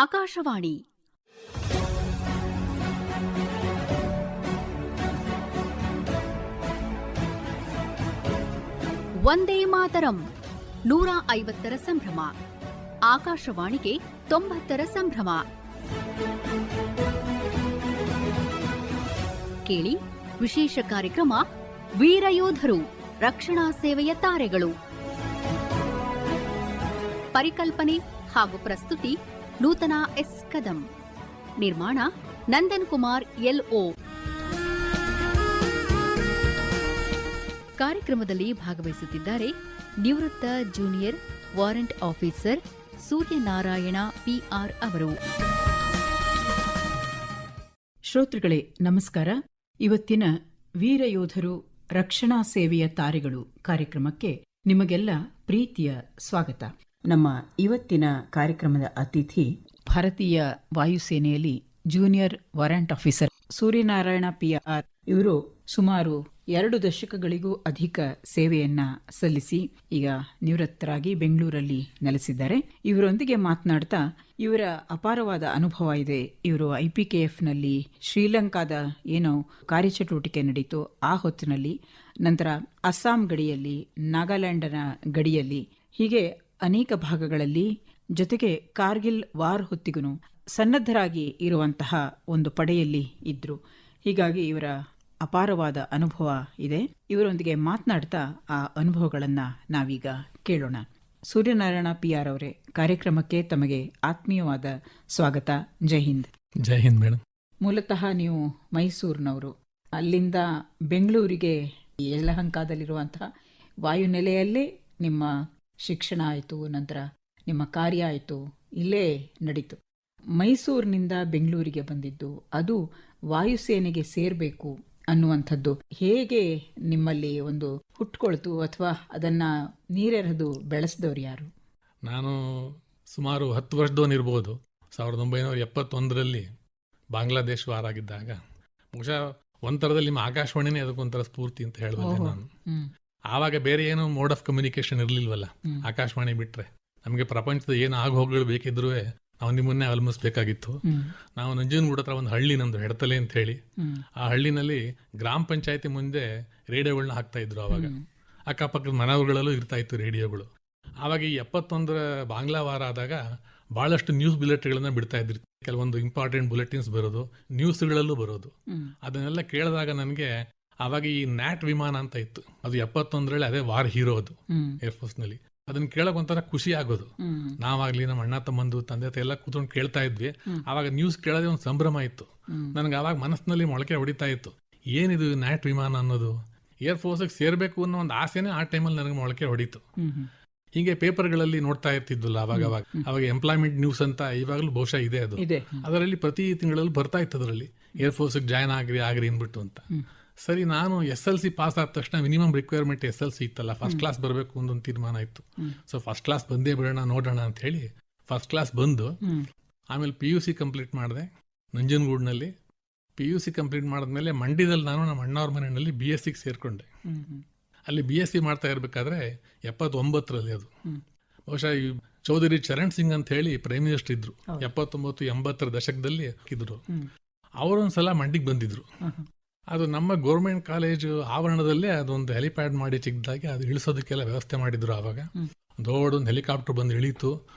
ಆಕಾಶವಾಣಿ ವಂದೇ ಮಾತರಂ 150ರ ಸಂಭ್ರಮ. ಆಕಾಶವಾಣಿಗೆ 90ರ ಸಂಭ್ರಮ. ಕೇಳಿ ವಿಶೇಷ ಕಾರ್ಯಕ್ರಮ ವೀರಯೋಧರು ರಕ್ಷಣಾ ಸೇವೆಯ ತಾರೆಗಳು. ಪರಿಕಲ್ಪನೆ ಹಾಗೂ ಪ್ರಸ್ತುತಿ ನೂತನ ಎಸ್ ಕದಂ. ನಿರ್ಮಾಣ ನಂದನ್ ಕುಮಾರ್ ಎಲ್ಒ. ಕಾರ್ಯಕ್ರಮದಲ್ಲಿ ಭಾಗವಹಿಸುತ್ತಿದ್ದಾರೆ ನಿವೃತ್ತ junior warrant officer Suryanarayana PR ಅವರು. ಶ್ರೋತೃಗಳೇ ನಮಸ್ಕಾರ. ಇವತ್ತಿನ ವೀರಯೋಧರು ರಕ್ಷಣಾ ಸೇವೆಯ ತಾರೆಗಳು ಕಾರ್ಯಕ್ರಮಕ್ಕೆ ನಿಮಗೆಲ್ಲ ಪ್ರೀತಿಯ ಸ್ವಾಗತ. ನಮ್ಮ ಇವತ್ತಿನ ಕಾರ್ಯಕ್ರಮದ ಅತಿಥಿ ಭಾರತೀಯ ವಾಯುಸೇನೆಯಲ್ಲಿ junior warrant officer Suryanarayana P R. ಇವರು ಸುಮಾರು 2 ದಶಕಗಳಿಗೂ ಅಧಿಕ ಸೇವೆಯನ್ನ ಸಲ್ಲಿಸಿ ಈಗ ನಿವೃತ್ತರಾಗಿ ಬೆಂಗಳೂರಲ್ಲಿ ನೆಲೆಸಿದ್ದಾರೆ. ಇವರೊಂದಿಗೆ ಮಾತನಾಡ್ತಾ ಇವರ ಅಪಾರವಾದ ಅನುಭವ ಇದೆ. ಇವರು IPKFನಲ್ಲಿ ಶ್ರೀಲಂಕಾದ ಏನೋ ಕಾರ್ಯಚಟುವಟಿಕೆ ನಡೀತು ಆ ಹೊತ್ತಿನಲ್ಲಿ, ನಂತರ ಅಸ್ಸಾಂ ಗಡಿಯಲ್ಲಿ, ನಾಗಾಲ್ಯಾಂಡ್ನ ಗಡಿಯಲ್ಲಿ, ಹೀಗೆ ಅನೇಕ ಭಾಗಗಳಲ್ಲಿ, ಜೊತೆಗೆ ಕಾರ್ಗಿಲ್ ವಾರ್ ಹೊತ್ತಿಗೂ ಸನ್ನದ್ಧರಾಗಿ ಇರುವಂತಹ ಒಂದು ಪಡೆಯಲ್ಲಿ ಇದ್ರು. ಹೀಗಾಗಿ ಇವರ ಅಪಾರವಾದ ಅನುಭವ ಇದೆ. ಇವರೊಂದಿಗೆ ಮಾತನಾಡ್ತಾ ಆ ಅನುಭವಗಳನ್ನ ನಾವೀಗ ಕೇಳೋಣ. ಸೂರ್ಯನಾರಾಯಣ ಪಿಆರ್ ಅವರೇ, ಕಾರ್ಯಕ್ರಮಕ್ಕೆ ತಮಗೆ ಆತ್ಮೀಯವಾದ ಸ್ವಾಗತ. ಜೈ ಹಿಂದ್. ಜೈ ಹಿಂದ್ ಮೇಡಮ್. ಮೂಲತಃ ನೀವು ಮೈಸೂರಿನವರು, ಅಲ್ಲಿಂದ ಬೆಂಗಳೂರಿಗೆ ಯಲಹಂಕದಲ್ಲಿರುವಂತಹ ವಾಯುನೆಲೆಯಲ್ಲೇ ನಿಮ್ಮ ಶಿಕ್ಷಣ ಆಯಿತು, ನಂತರ ನಿಮ್ಮ ಕಾರ್ಯ ಆಯಿತು, ಇಲ್ಲೇ ನಡೀತು. ಮೈಸೂರಿನಿಂದ ಬೆಂಗಳೂರಿಗೆ ಬಂದಿದ್ದು, ಅದು ವಾಯುಸೇನೆಗೆ ಸೇರಬೇಕು ಅನ್ನುವಂಥದ್ದು ಹೇಗೆ ನಿಮ್ಮಲ್ಲಿ ಒಂದು ಹುಟ್ಕೊಳ್ತು, ಅಥವಾ ಅದನ್ನ ನೀರೆರೆದು ಬೆಳೆಸಿದವರು ಯಾರು? ನಾನು ಸುಮಾರು 10 ವರ್ಷದವನಿರ್ಬೋದು. 1971ರಲ್ಲಿ ಬಾಂಗ್ಲಾದೇಶ ವಾರ ಆಗಿದ್ದಾಗ ಬಹುಶಃ ಒಂಥರದಲ್ಲಿ ನಿಮ್ಮ ಆಕಾಶವಾಣಿನೇ ಅದಕ್ಕೊಂಥರ ಸ್ಫೂರ್ತಿ ಅಂತ ಹೇಳ್ಬೋದು ನಾನು. ಆವಾಗ ಬೇರೆ ಏನು ಮೋಡ್ ಆಫ್ ಕಮ್ಯುನಿಕೇಶನ್ ಇರ್ಲಿಲ್ವಲ್ಲ, ಆಕಾಶವಾಣಿ ಬಿಟ್ರೆ. ನಮಗೆ ಪ್ರಪಂಚದ ಏನು ಆಗೋಗಳು ಬೇಕಿದ್ರೂ ನಾವು ನಿಮ್ಮನ್ನೇ ಅವಲಂಬಿಸಬೇಕಾಗಿತ್ತು. ನಾವು ನಂಜನಗೂಡ ಹತ್ರ ಒಂದು ಹಳ್ಳಿ, ನಮ್ದು ಹೆಡತಲೆ ಅಂತ ಹೇಳಿ, ಆ ಹಳ್ಳಿನಲ್ಲಿ ಗ್ರಾಮ ಪಂಚಾಯತಿ ಮುಂದೆ ರೇಡಿಯೋಗಳನ್ನ ಹಾಕ್ತಾ ಇದ್ರು. ಅವಾಗ ಅಕ್ಕಪಕ್ಕದ ಮನೆಗಳಲ್ಲೂ ಇರ್ತಾ ಇತ್ತು ರೇಡಿಯೋಗಳು. ಆವಾಗ ಈ 71ರ ಬಾಂಗ್ಲಾ ವಾರ ಆದಾಗ ಬಹಳಷ್ಟು ನ್ಯೂಸ್ ಬುಲೆಟಿನ್ಗಳನ್ನ ಬಿಡ್ತಾ ಇದ್ರು. ಕೆಲವೊಂದು ಇಂಪಾರ್ಟೆಂಟ್ ಬುಲೆಟಿನ್ಸ್ ಬರೋದು, ನ್ಯೂಸ್ಗಳಲ್ಲೂ ಬರೋದು. ಅದನ್ನೆಲ್ಲ ಕೇಳಿದಾಗ ನನಗೆ ಆವಾಗ ಈ ನ್ಯಾಟ್ ವಿಮಾನ ಅಂತ ಇತ್ತು, ಅದು 71ರಲ್ಲಿ ಅದೇ ವಾರ್ ಹೀರೋ, ಅದು ಏರ್ಫೋರ್ಸ್ ನಲ್ಲಿ. ಅದನ್ನ ಕೇಳಕ್ ಒಂಥರ ಖುಷಿ ಆಗೋದು. ನಾವಾಗ್ಲಿ ನಮ್ಮ ಅಣ್ಣ ತಮ್ಮಂದು ತಂದೆ ಎಲ್ಲ ಕೂತ್ಕೊಂಡು ಕೇಳ್ತಾ ಇದ್ವಿ. ಆವಾಗ ನ್ಯೂಸ್ ಕೇಳೋದೇ ಒಂದು ಸಂಭ್ರಮ ಇತ್ತು ನನಗೆ. ಆವಾಗ ಮನಸ್ಸಿನಲ್ಲಿ ಮೊಳಕೆ ಹೊಡಿತಾ ಇತ್ತು, ಏನಿದು ನ್ಯಾಟ್ ವಿಮಾನ ಅನ್ನೋದು, ಏರ್ಫೋರ್ಸ್ಗೆ ಸೇರ್ಬೇಕು ಅನ್ನೋ ಒಂದು ಆಸೆನೇ ಆ ಟೈಮಲ್ಲಿ ನನಗೆ ಮೊಳಕೆ ಹೊಡಿತು. ಹೀಗೆ ಪೇಪರ್ಗಳಲ್ಲಿ ನೋಡ್ತಾ ಇರ್ತಿದ್ವಲ್ಲ ಅವಾಗ ಎಂಪ್ಲಾಯ್ಮೆಂಟ್ ನ್ಯೂಸ್ ಅಂತ ಇವಾಗಲೂ ಬಹುಶಃ ಇದೆ ಅದು. ಅದರಲ್ಲಿ ಪ್ರತಿ ತಿಂಗಳಲ್ಲಿ ಬರ್ತಾ ಇತ್ತು, ಅದರಲ್ಲಿ ಏರ್ಫೋರ್ಸ್ಗೆ ಜಾಯ್ನ್ ಆಗ್ರಿ ಅನ್ಬಿಟ್ಟು ಅಂತ. ಸರಿ, ನಾನು SLC ಪಾಸ್ ಆದ ತಕ್ಷಣ ಮಿನಿಮಮ್ ರಿಕ್ವೈರ್ಮೆಂಟ್ SLC ಇತ್ತಲ್ಲ, ಫಸ್ಟ್ ಕ್ಲಾಸ್ ಬರಬೇಕು ಒಂದೊಂದು ತೀರ್ಮಾನ ಇತ್ತು. ಸೊ ಫಸ್ಟ್ ಕ್ಲಾಸ್ ಬಂದೇ ಬಿಡೋಣ, ನೋಡೋಣ ಅಂತ ಹೇಳಿ ಫಸ್ಟ್ ಕ್ಲಾಸ್ ಬಂದು ಆಮೇಲೆ PUC ಕಂಪ್ಲೀಟ್ ಮಾಡಿದೆ ನಂಜನಗೂಡಿನಲ್ಲಿ. PUC ಕಂಪ್ಲೀಟ್ ಮಾಡಿದ್ಮೇಲೆ ಮಂಡ್ಯದಲ್ಲಿ ನಾನು ನಮ್ಮ ಅಣ್ಣವ್ರ ಮನೆಯಲ್ಲಿ BSc ಸೇರ್ಕೊಂಡೆ. ಅಲ್ಲಿ BSc ಮಾಡ್ತಾ ಇರ್ಬೇಕಾದ್ರೆ 79ರಲ್ಲಿ, ಅದು ಬಹುಶಃ ಈ ಚೌಧರಿ ಚರಣ್ ಸಿಂಗ್ ಅಂತ ಹೇಳಿ ಪ್ರೈಮ್ ಮಿನಿಸ್ಟರ್ ಇದ್ರು, 79-80ರ ದಶಕದಲ್ಲಿ ಇದ್ರು. ಅವರೊಂದ್ಸಲ ಮಂಡ್ಯಕ್ಕೆ ಬಂದಿದ್ರು. ಅದು ನಮ್ಮ ಗೌರ್ಮೆಂಟ್ ಕಾಲೇಜು ಆವರಣದಲ್ಲೇ ಅದೊಂದು ಹೆಲಿಪ್ಯಾಡ್ ಮಾಡಿ ಚಿಕ್ಕದಾಗಿ ಅದು ಇಳಿಸೋದಕ್ಕೆಲ್ಲ ವ್ಯವಸ್ಥೆ ಮಾಡಿದ್ರು. ಆವಾಗ ದೊಡ್ಡೊಂದು ಹೆಲಿಕಾಪ್ಟರ್ ಬಂದು ಇಳೀತು,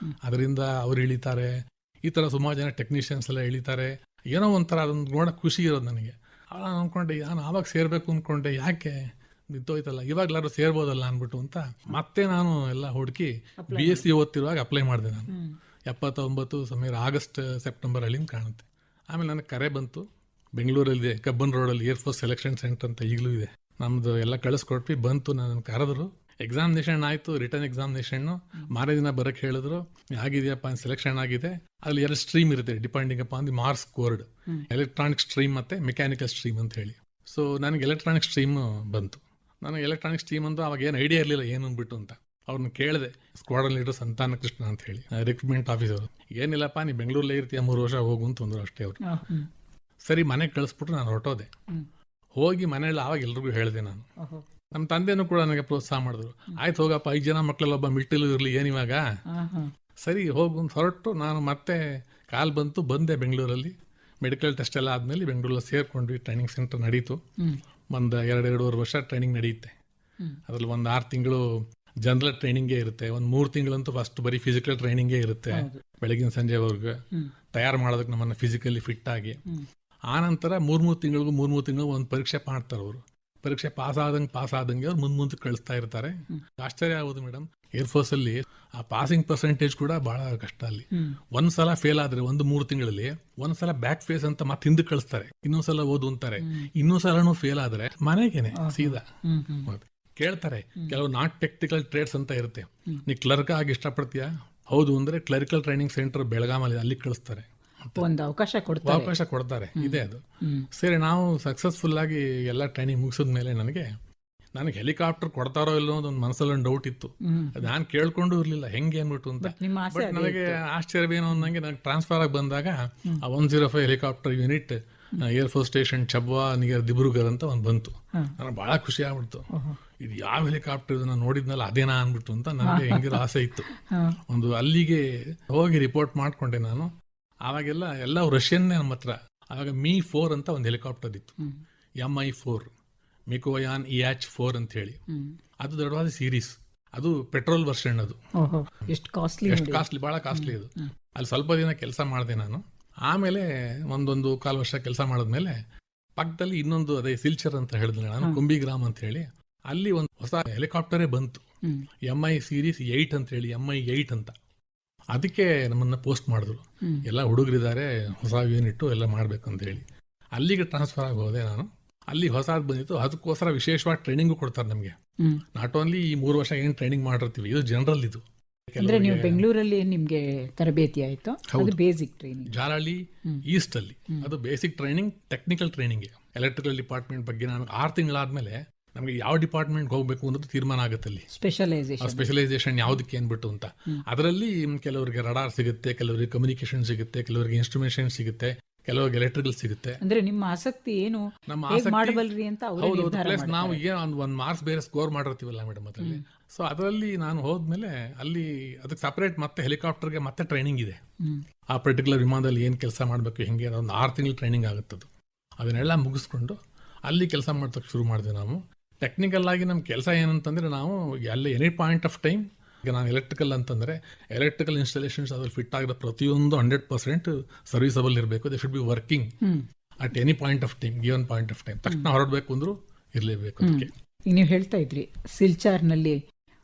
ಅದರಿಂದ ಅವ್ರು ಇಳಿತಾರೆ, ಈ ಥರ ಸುಮಾರು ಜನ ಟೆಕ್ನಿಷಿಯನ್ಸ್ ಎಲ್ಲ ಇಳಿತಾರೆ. ಏನೋ ಒಂಥರ ಅದೊಂದು ನೋಡೋಕೆ ಖುಷಿ ಇರೋದು ನನಗೆ. ನಾನು ಅಂದ್ಕೊಂಡೆ, ನಾನು ಆವಾಗ ಸೇರಬೇಕು ಅಂದ್ಕೊಂಡೆ, ಯಾಕೆ ನಿಂತೋಯ್ತಲ್ಲ, ಇವಾಗಲಾದ್ರು ಸೇರ್ಬೋದಲ್ಲ ಅಂದ್ಬಿಟ್ಟು ಅಂತ ಮತ್ತೆ ನಾನು ಎಲ್ಲ ಹುಡುಕಿ BSc ಓದ್ತಿರುವಾಗ ಅಪ್ಲೈ ಮಾಡಿದೆ ನಾನು. 79 ಸಮಯ ಆಗಸ್ಟ್ ಸೆಪ್ಟೆಂಬರ್ ಅಲ್ಲಿಂದ ಕಾಣುತ್ತೆ. ಆಮೇಲೆ ನನಗೆ ಕರೆ ಬಂತು, ಬೆಂಗಳೂರಲ್ಲಿದೆ ಕಬ್ಬನ್ ರೋಡಲ್ಲಿ ಏರ್ಫೋರ್ಸ್ ಸೆಲೆಕ್ಷನ್ ಸೆಂಟರ್ ಅಂತ ಈಗಲೂ ಇದೆ, ನಮ್ದು ಎಲ್ಲ ಕಳಿಸ್ಕೊಟ್ವಿ. ಬಂತು, ನನ್ನ ಕರೆದ್ರು, ಎಕ್ಸಾಮಿನೇಷನ್ ಆಯಿತು, ರಿಟರ್ನ್ ಎಕ್ಸಾಮಿನೇಷನ್ನು. ಮಾರೇ ದಿನ ಬರೋಕ್ಕೆ ಹೇಳಿದ್ರು, ಆಗಿದೆಯಪ್ಪ ಸೆಲೆಕ್ಷನ್ ಆಗಿದೆ. ಅಲ್ಲಿ 2 ಸ್ಟ್ರೀಮ್ ಇರುತ್ತೆ depending upon the marks scored, electronic stream ಮತ್ತು ಮೆಕ್ಯಾನಿಕಲ್ ಸ್ಟ್ರೀಮ್ ಅಂತ ಹೇಳಿ. ಸೊ ನನಗೆ ಎಲೆಕ್ಟ್ರಾನಿಕ್ ಸ್ಟ್ರೀಮ್ ಬಂತು. ನನಗೆ ಎಲೆಕ್ಟ್ರಾನಿಕ್ ಸ್ಟ್ರೀಮ್ ಅಂತ ಅವಾಗ ಏನು ಐಡಿಯಾ ಇರಲಿಲ್ಲ ಏನು ಅಂದ್ಬಿಟ್ಟು ಅಂತ. ಅವ್ರನ್ನ ಕೇಳಿದೆ, ಸ್ಕ್ವಾಡ್ರನ್ ಲೀಡರ್ ಸಂತಾನ ಕೃಷ್ಣ ಅಂತ ಹೇಳಿ ರಿಕ್ರೂಟ್ಮೆಂಟ್ ಆಫೀಸರ್. ಏನಿಲ್ಲಪ್ಪ, ನೀ ಬೆಂಗಳೂರಲ್ಲೇ ಇರ್ತೀಯ, 3 ವರ್ಷ ಹೋಗು ಅಂತಂದ್ರು ಅಷ್ಟೇ ಅವರು. ಸರಿ, ಮನೆಗೆ ಕಳಿಸ್ಬಿಟ್ರು. ನಾನು ಹೊರಟೋದೆ. ಹೋಗಿ ಮನೇಲಿ ಆವಾಗ ಎಲ್ರಿಗೂ ಹೇಳಿದೆ ನಾನು, ನಮ್ಮ ತಂದೆನೂ ಕೂಡ ನನಗೆ ಪ್ರೋತ್ಸಾಹ ಮಾಡಿದ್ರು. ಆಯ್ತು ಹೋಗಪ್ಪ, 5 ಜನ ಮಕ್ಕಳಲ್ಲಿ ಒಬ್ಬ ಮಿಲ್ಟಲ್ ಇರಲಿ ಏನಿವಾಗ, ಸರಿ ಹೋಗು ಹೊರಟು. ನಾನು ಮತ್ತೆ ಕಾಲ್ ಬಂದೆ ಬೆಂಗಳೂರಲ್ಲಿ. ಮೆಡಿಕಲ್ ಟೆಸ್ಟ್ ಎಲ್ಲ ಆದಮೇಲೆ ಬೆಂಗಳೂರಲ್ಲಿ ಸೇರ್ಕೊಂಡ್ವಿ. ಟ್ರೈನಿಂಗ್ ಸೆಂಟರ್ ನಡೀತು. ಒಂದು 2-2.5 ವರ್ಷ ಟ್ರೈನಿಂಗ್ ನಡೆಯುತ್ತೆ. ಅದ್ರಲ್ಲಿ ಒಂದು 6 ತಿಂಗಳು ಜನರಲ್ ಟ್ರೈನಿಂಗೇ ಇರುತ್ತೆ. ಒಂದು 3 ತಿಂಗಳಂತೂ ಫಸ್ಟ್ ಬರೀ ಫಿಸಿಕಲ್ ಟ್ರೈನಿಂಗೇ ಇರುತ್ತೆ, ಬೆಳಗಿನ ಸಂಜೆವರೆಗೂ ತಯಾರು ಮಾಡೋದಕ್ಕೆ ನಮ್ಮನ್ನು ಫಿಸಿಕಲಿ ಫಿಟ್ ಆಗಿ. ಆನಂತರ 3 ತಿಂಗಳಿಗೂ ಒಂದು ಪರೀಕ್ಷೆ ಮಾಡ್ತಾರೆ ಅವರು. ಪರೀಕ್ಷೆ ಪಾಸ್ ಆದಂಗೆ ಅವ್ರು ಮುಂದೆ ಕಳಿಸ್ತಾ ಇರ್ತಾರೆ. ಆಶ್ಚರ್ಯ ಆಗೋದು ಮೇಡಮ್, ಏರ್ಫೋರ್ಸ್ ಅಲ್ಲಿ ಆ ಪಾಸಿಂಗ್ ಪರ್ಸೆಂಟೇಜ್ ಕೂಡ ಬಹಳ ಕಷ್ಟ. ಅಲ್ಲಿ ಒಂದ್ಸಲ ಫೇಲ್ ಆದ್ರೆ 3 ತಿಂಗಳಲ್ಲಿ ಒಂದ್ಸಲ ಬ್ಯಾಕ್ ಫೇಸ್ ಅಂತ ಮತ್ತೆ ಹಿಂದೆ ಕಳಿಸ್ತಾರೆ, ಇನ್ನೊಂದ್ಸಲ ಓದು ಅಂತಾರೆ, ಇನ್ನೊಂದ್ಸಲನೂ ಫೇಲ್ ಆದ್ರೆ ಮನೆಗೇನೆ ಸೀದಾ ಕೇಳ್ತಾರೆ. ಕೆಲವು ನಾಟ್ ಟೆಕ್ನಿಕಲ್ ಟ್ರೇಡ್ಸ್ ಅಂತ ಇರುತ್ತೆ. ನೀ ಕ್ಲರ್ಕ್ ಆಗಿ ಇಷ್ಟಪಡ್ತೀಯಾ? ಹೌದು ಅಂದ್ರೆ ಕ್ಲರಿಕಲ್ ಟ್ರೈನಿಂಗ್ ಸೆಂಟರ್ ಬೆಳಗಾಮಲ್ಲಿ, ಅಲ್ಲಿ ಕಳಿಸ್ತಾರೆ, ಒಂದು ಅವಕಾಶ ಕೊಡ್ತಾರೆ. ಇದೆ ಅದು. ಸರಿ, ನಾವು ಸಕ್ಸಸ್ಫುಲ್ ಆಗಿ ಎಲ್ಲ ಟ್ರೈನಿಂಗ್ ಮುಗಿಸಿದ್ಮೇಲೆ ನನಗೆ ಹೆಲಿಕಾಪ್ಟರ್ ಕೊಡ್ತಾರೋ ಇಲ್ಲೋ ಒಂದು ಮನಸ್ಸಲ್ಲಿ ಒಂದು ಡೌಟ್ ಇತ್ತು. ನಾನು ಕೇಳ್ಕೊಂಡು ಇರ್ಲಿಲ್ಲ ಹೆಂಗೆ ಅನ್ಬಿಟ್ಟು ಅಂತ. ಬಟ್ ನನಗೆ ಆಶ್ಚರ್ಯವೇನೋ ಅನ್ನಂಗೆ ನನಗೆ ಟ್ರಾನ್ಸ್ಫರ್ ಆಗಿ ಬಂದಾಗ ಆ 105 helicopter unit air force station Chabua near Dibrugarh ಅಂತ ಒಂದು ಬಂತು. ನನಗೆ ಬಹಳ ಖುಷಿ ಆಗ್ಬಿಡ್ತು. ಇದು ಯಾವ ಹೆಲಿಕಾಪ್ಟರ್ ಇದನ್ನ ನೋಡಿದ್ನಲ್ಲ ಅದೇನಾ ಅನ್ಬಿಟ್ಟು ಅಂತ ನನಗೆ ಹೆಂಗಿರೋ ಆಸೆ ಇತ್ತು. ಒಂದು ಅಲ್ಲಿಗೆ ಹೋಗಿ ರಿಪೋರ್ಟ್ ಮಾಡ್ಕೊಂಡೆ ನಾನು. ಆವಾಗೆಲ್ಲ ಎಲ್ಲ ರಷ್ಯನ್ನೇ ನಮ್ಮ ಹತ್ರ. ಆವಾಗ Mi-4 ಅಂತ ಒಂದು ಹೆಲಿಕಾಪ್ಟರ್ ಇತ್ತು, Mi-4 ಮಿಕೋಯಾನ್ EH-4 ಅಂತ ಹೇಳಿ. ಅದು ದೊಡ್ಡವಾದ ಸೀರೀಸ್. ಅದು ಪೆಟ್ರೋಲ್ ವರ್ಷನ್. ಅದು ಎಷ್ಟು ಕಾಸ್ಟ್ಲಿ, ಬಹಳ ಕಾಸ್ಟ್ಲಿ ಅದು. ಅಲ್ಲಿ ಸ್ವಲ್ಪ ದಿನ ಕೆಲಸ ಮಾಡಿದೆ ನಾನು. ಆಮೇಲೆ 1.25 ವರ್ಷ ಕೆಲಸ ಮಾಡಿದ್ಮೇಲೆ ಪಕ್ಕದಲ್ಲಿ ಇನ್ನೊಂದು, ಅದೇ ಸಿಲ್ಚರ್ ಅಂತ ಹೇಳಿದ್ರೆ ನಾನು, ಕುಂಬಿಗ್ರಾಮ್ ಅಂತ ಹೇಳಿ, ಅಲ್ಲಿ ಒಂದು ಹೊಸ ಹೆಲಿಕಾಪ್ಟರೇ ಬಂತು, Mi ಸೀರೀಸ್ 8 ಅಂತ ಹೇಳಿ, Mi-8 ಅಂತ. ಅದಕ್ಕೆ ನಮ್ಮನ್ನ ಪೋಸ್ಟ್ ಮಾಡಿದ್ರು. ಎಲ್ಲ ಹುಡುಗರಿದ್ದಾರೆ, ಹೊಸ ಯೂನಿಟ್ ಎಲ್ಲ ಮಾಡ್ಬೇಕಂತ ಹೇಳಿ ಅಲ್ಲಿಗೆ ಟ್ರಾನ್ಸ್ಫರ್ ಆಗಿ ಹೋದೆ ನಾನು. ಅಲ್ಲಿ ಹೊಸದು ಬಂದಿತ್ತು. ಅದಕ್ಕೋಸ್ಕರ ವಿಶೇಷವಾಗಿ ಟ್ರೈನಿಂಗು ಕೊಡ್ತಾರೆ ನಮಗೆ. ನಾಟ್ ಓನ್ಲಿ ಈ 3 ವರ್ಷ ಏನ್ ಟ್ರೈನಿಂಗ್ ಮಾಡಿರ್ತೀವಿ, ಇದು ಜನರಲ್. ಇದು ಅಂದ್ರೆ ನೀವು ಬೆಂಗಳೂರಲ್ಲಿ ನಿಮ್ಗೆ ತರಬೇತಿ ಆಯ್ತು, ಅದು ಬೇಸಿಕ್ ಟ್ರೈನಿಂಗ್. ಜಾಲಹಳ್ಳಿ ಈಸ್ಟ್ ಅಲ್ಲಿ ಅದು basic training, technical training. Electrical department ಬಗ್ಗೆ ನಾನು 6 ತಿಂಗಳಾದ್ಮೇಲೆ ನಮಗೆ ಯಾವ ಡಿಪಾರ್ಟ್ಮೆಂಟ್ ಹೋಗ್ಬೇಕು ಅನ್ನೋದು ತೀರ್ಮಾನ ಆಗುತ್ತೆ. ಅಲ್ಲಿ ಸ್ಪೆಷಲೈಸೇಷನ್ ಯಾವ್ದಕ್ಕೆ ಏನ್ಬಿಟ್ಟು ಅಂತ. ಅದರಲ್ಲಿ ಕೆಲವರಿಗೆ ರಡಾರ್ ಸಿಗುತ್ತೆ, ಕೆಲವರಿಗೆ ಕಮ್ಯುನಿಕೇಶನ್ ಸಿಗುತ್ತೆ, ಕೆಲವರಿಗೆ ಇನ್ಸ್ಟ್ರುಮೇಷನ್ ಸಿಗುತ್ತೆ, ಕೆಲವರಿಗೆ ಎಲೆಕ್ಟ್ರಿಕಲ್ ಸಿಗುತ್ತೆ. ಅಂದ್ರೆ ನಿಮ್ಮ ಆಸಕ್ತಿ ಏನು, ನಮ್ಮ ಮಾಡಬಲ್ರಿ ಅಂತ. ಪ್ಲಸ್ ನಾವು ಏನು ಒಂದು ಮಾರ್ಕ್ಸ್ ಬೇರೆ ಸ್ಕೋರ್ ಮಾಡಿರ್ತೀವಲ್ಲ ಮೇಡಮ್ ಅದರಲ್ಲಿ. ಸೊ ಅದರಲ್ಲಿ ನಾನು ಹೋದ್ಮೇಲೆ ಅಲ್ಲಿ ಅದಕ್ಕೆ ಸಪರೇಟ್ ಮತ್ತೆ ಹೆಲಿಕಾಪ್ಟರ್ಗೆ ಮತ್ತೆ ಟ್ರೈನಿಂಗ್ ಇದೆ. ಆ ಪರ್ಟಿಕ್ಯುಲರ್ ವಿಮಾನದಲ್ಲಿ ಏನ್ ಕೆಲಸ ಮಾಡಬೇಕು, ಹೆಂಗೆ, ಒಂದು 6 ತಿಂಗಳು ಟ್ರೈನಿಂಗ್ ಆಗುತ್ತದು. ಅದನ್ನೆಲ್ಲ ಮುಗಿಸ್ಕೊಂಡು ಅಲ್ಲಿ ಕೆಲಸ ಮಾಡ್ತಕ್ಕೆ ಶುರು ಮಾಡಿದೆ ನಾವು. ಟೆಕ್ನಿಕಲ್ ಆಗಿ ನಮ್ಮ ಕೆಲಸ ಏನಂತಂದ್ರೆ, ನಾವು ಎಲ್ಲ ಎನಿ ಪಾಯಿಂಟ್ ಆಫ್ ಟೈಮ್, ಈಗ ನಾನು ಎಲೆಕ್ಟ್ರಿಕಲ್ ಅಂತಂದ್ರೆ ಎಲೆಕ್ಟ್ರಿಕಲ್ ಇನ್ಸ್ಟಾಲೇಷನ್ಸ್ ಅದ್ರಲ್ಲಿ ಫಿಟ್ ಆಗಿರೋ ಪ್ರತಿಯೊಂದು 100% ಸರ್ವಿಸಬಲ್ ಇರಬೇಕು. They should be working at any point of time, given point of time. ತಕ್ಷಣ ಹೊರಡಬೇಕು ಅಂದ್ರೂ ಇರಲೇಬೇಕು. ಅದಕ್ಕೆ ನೀವು ಹೇಳ್ತಾ ಇದ್ರಿ ಸಿಲ್ಚಾರ್ನಲ್ಲಿ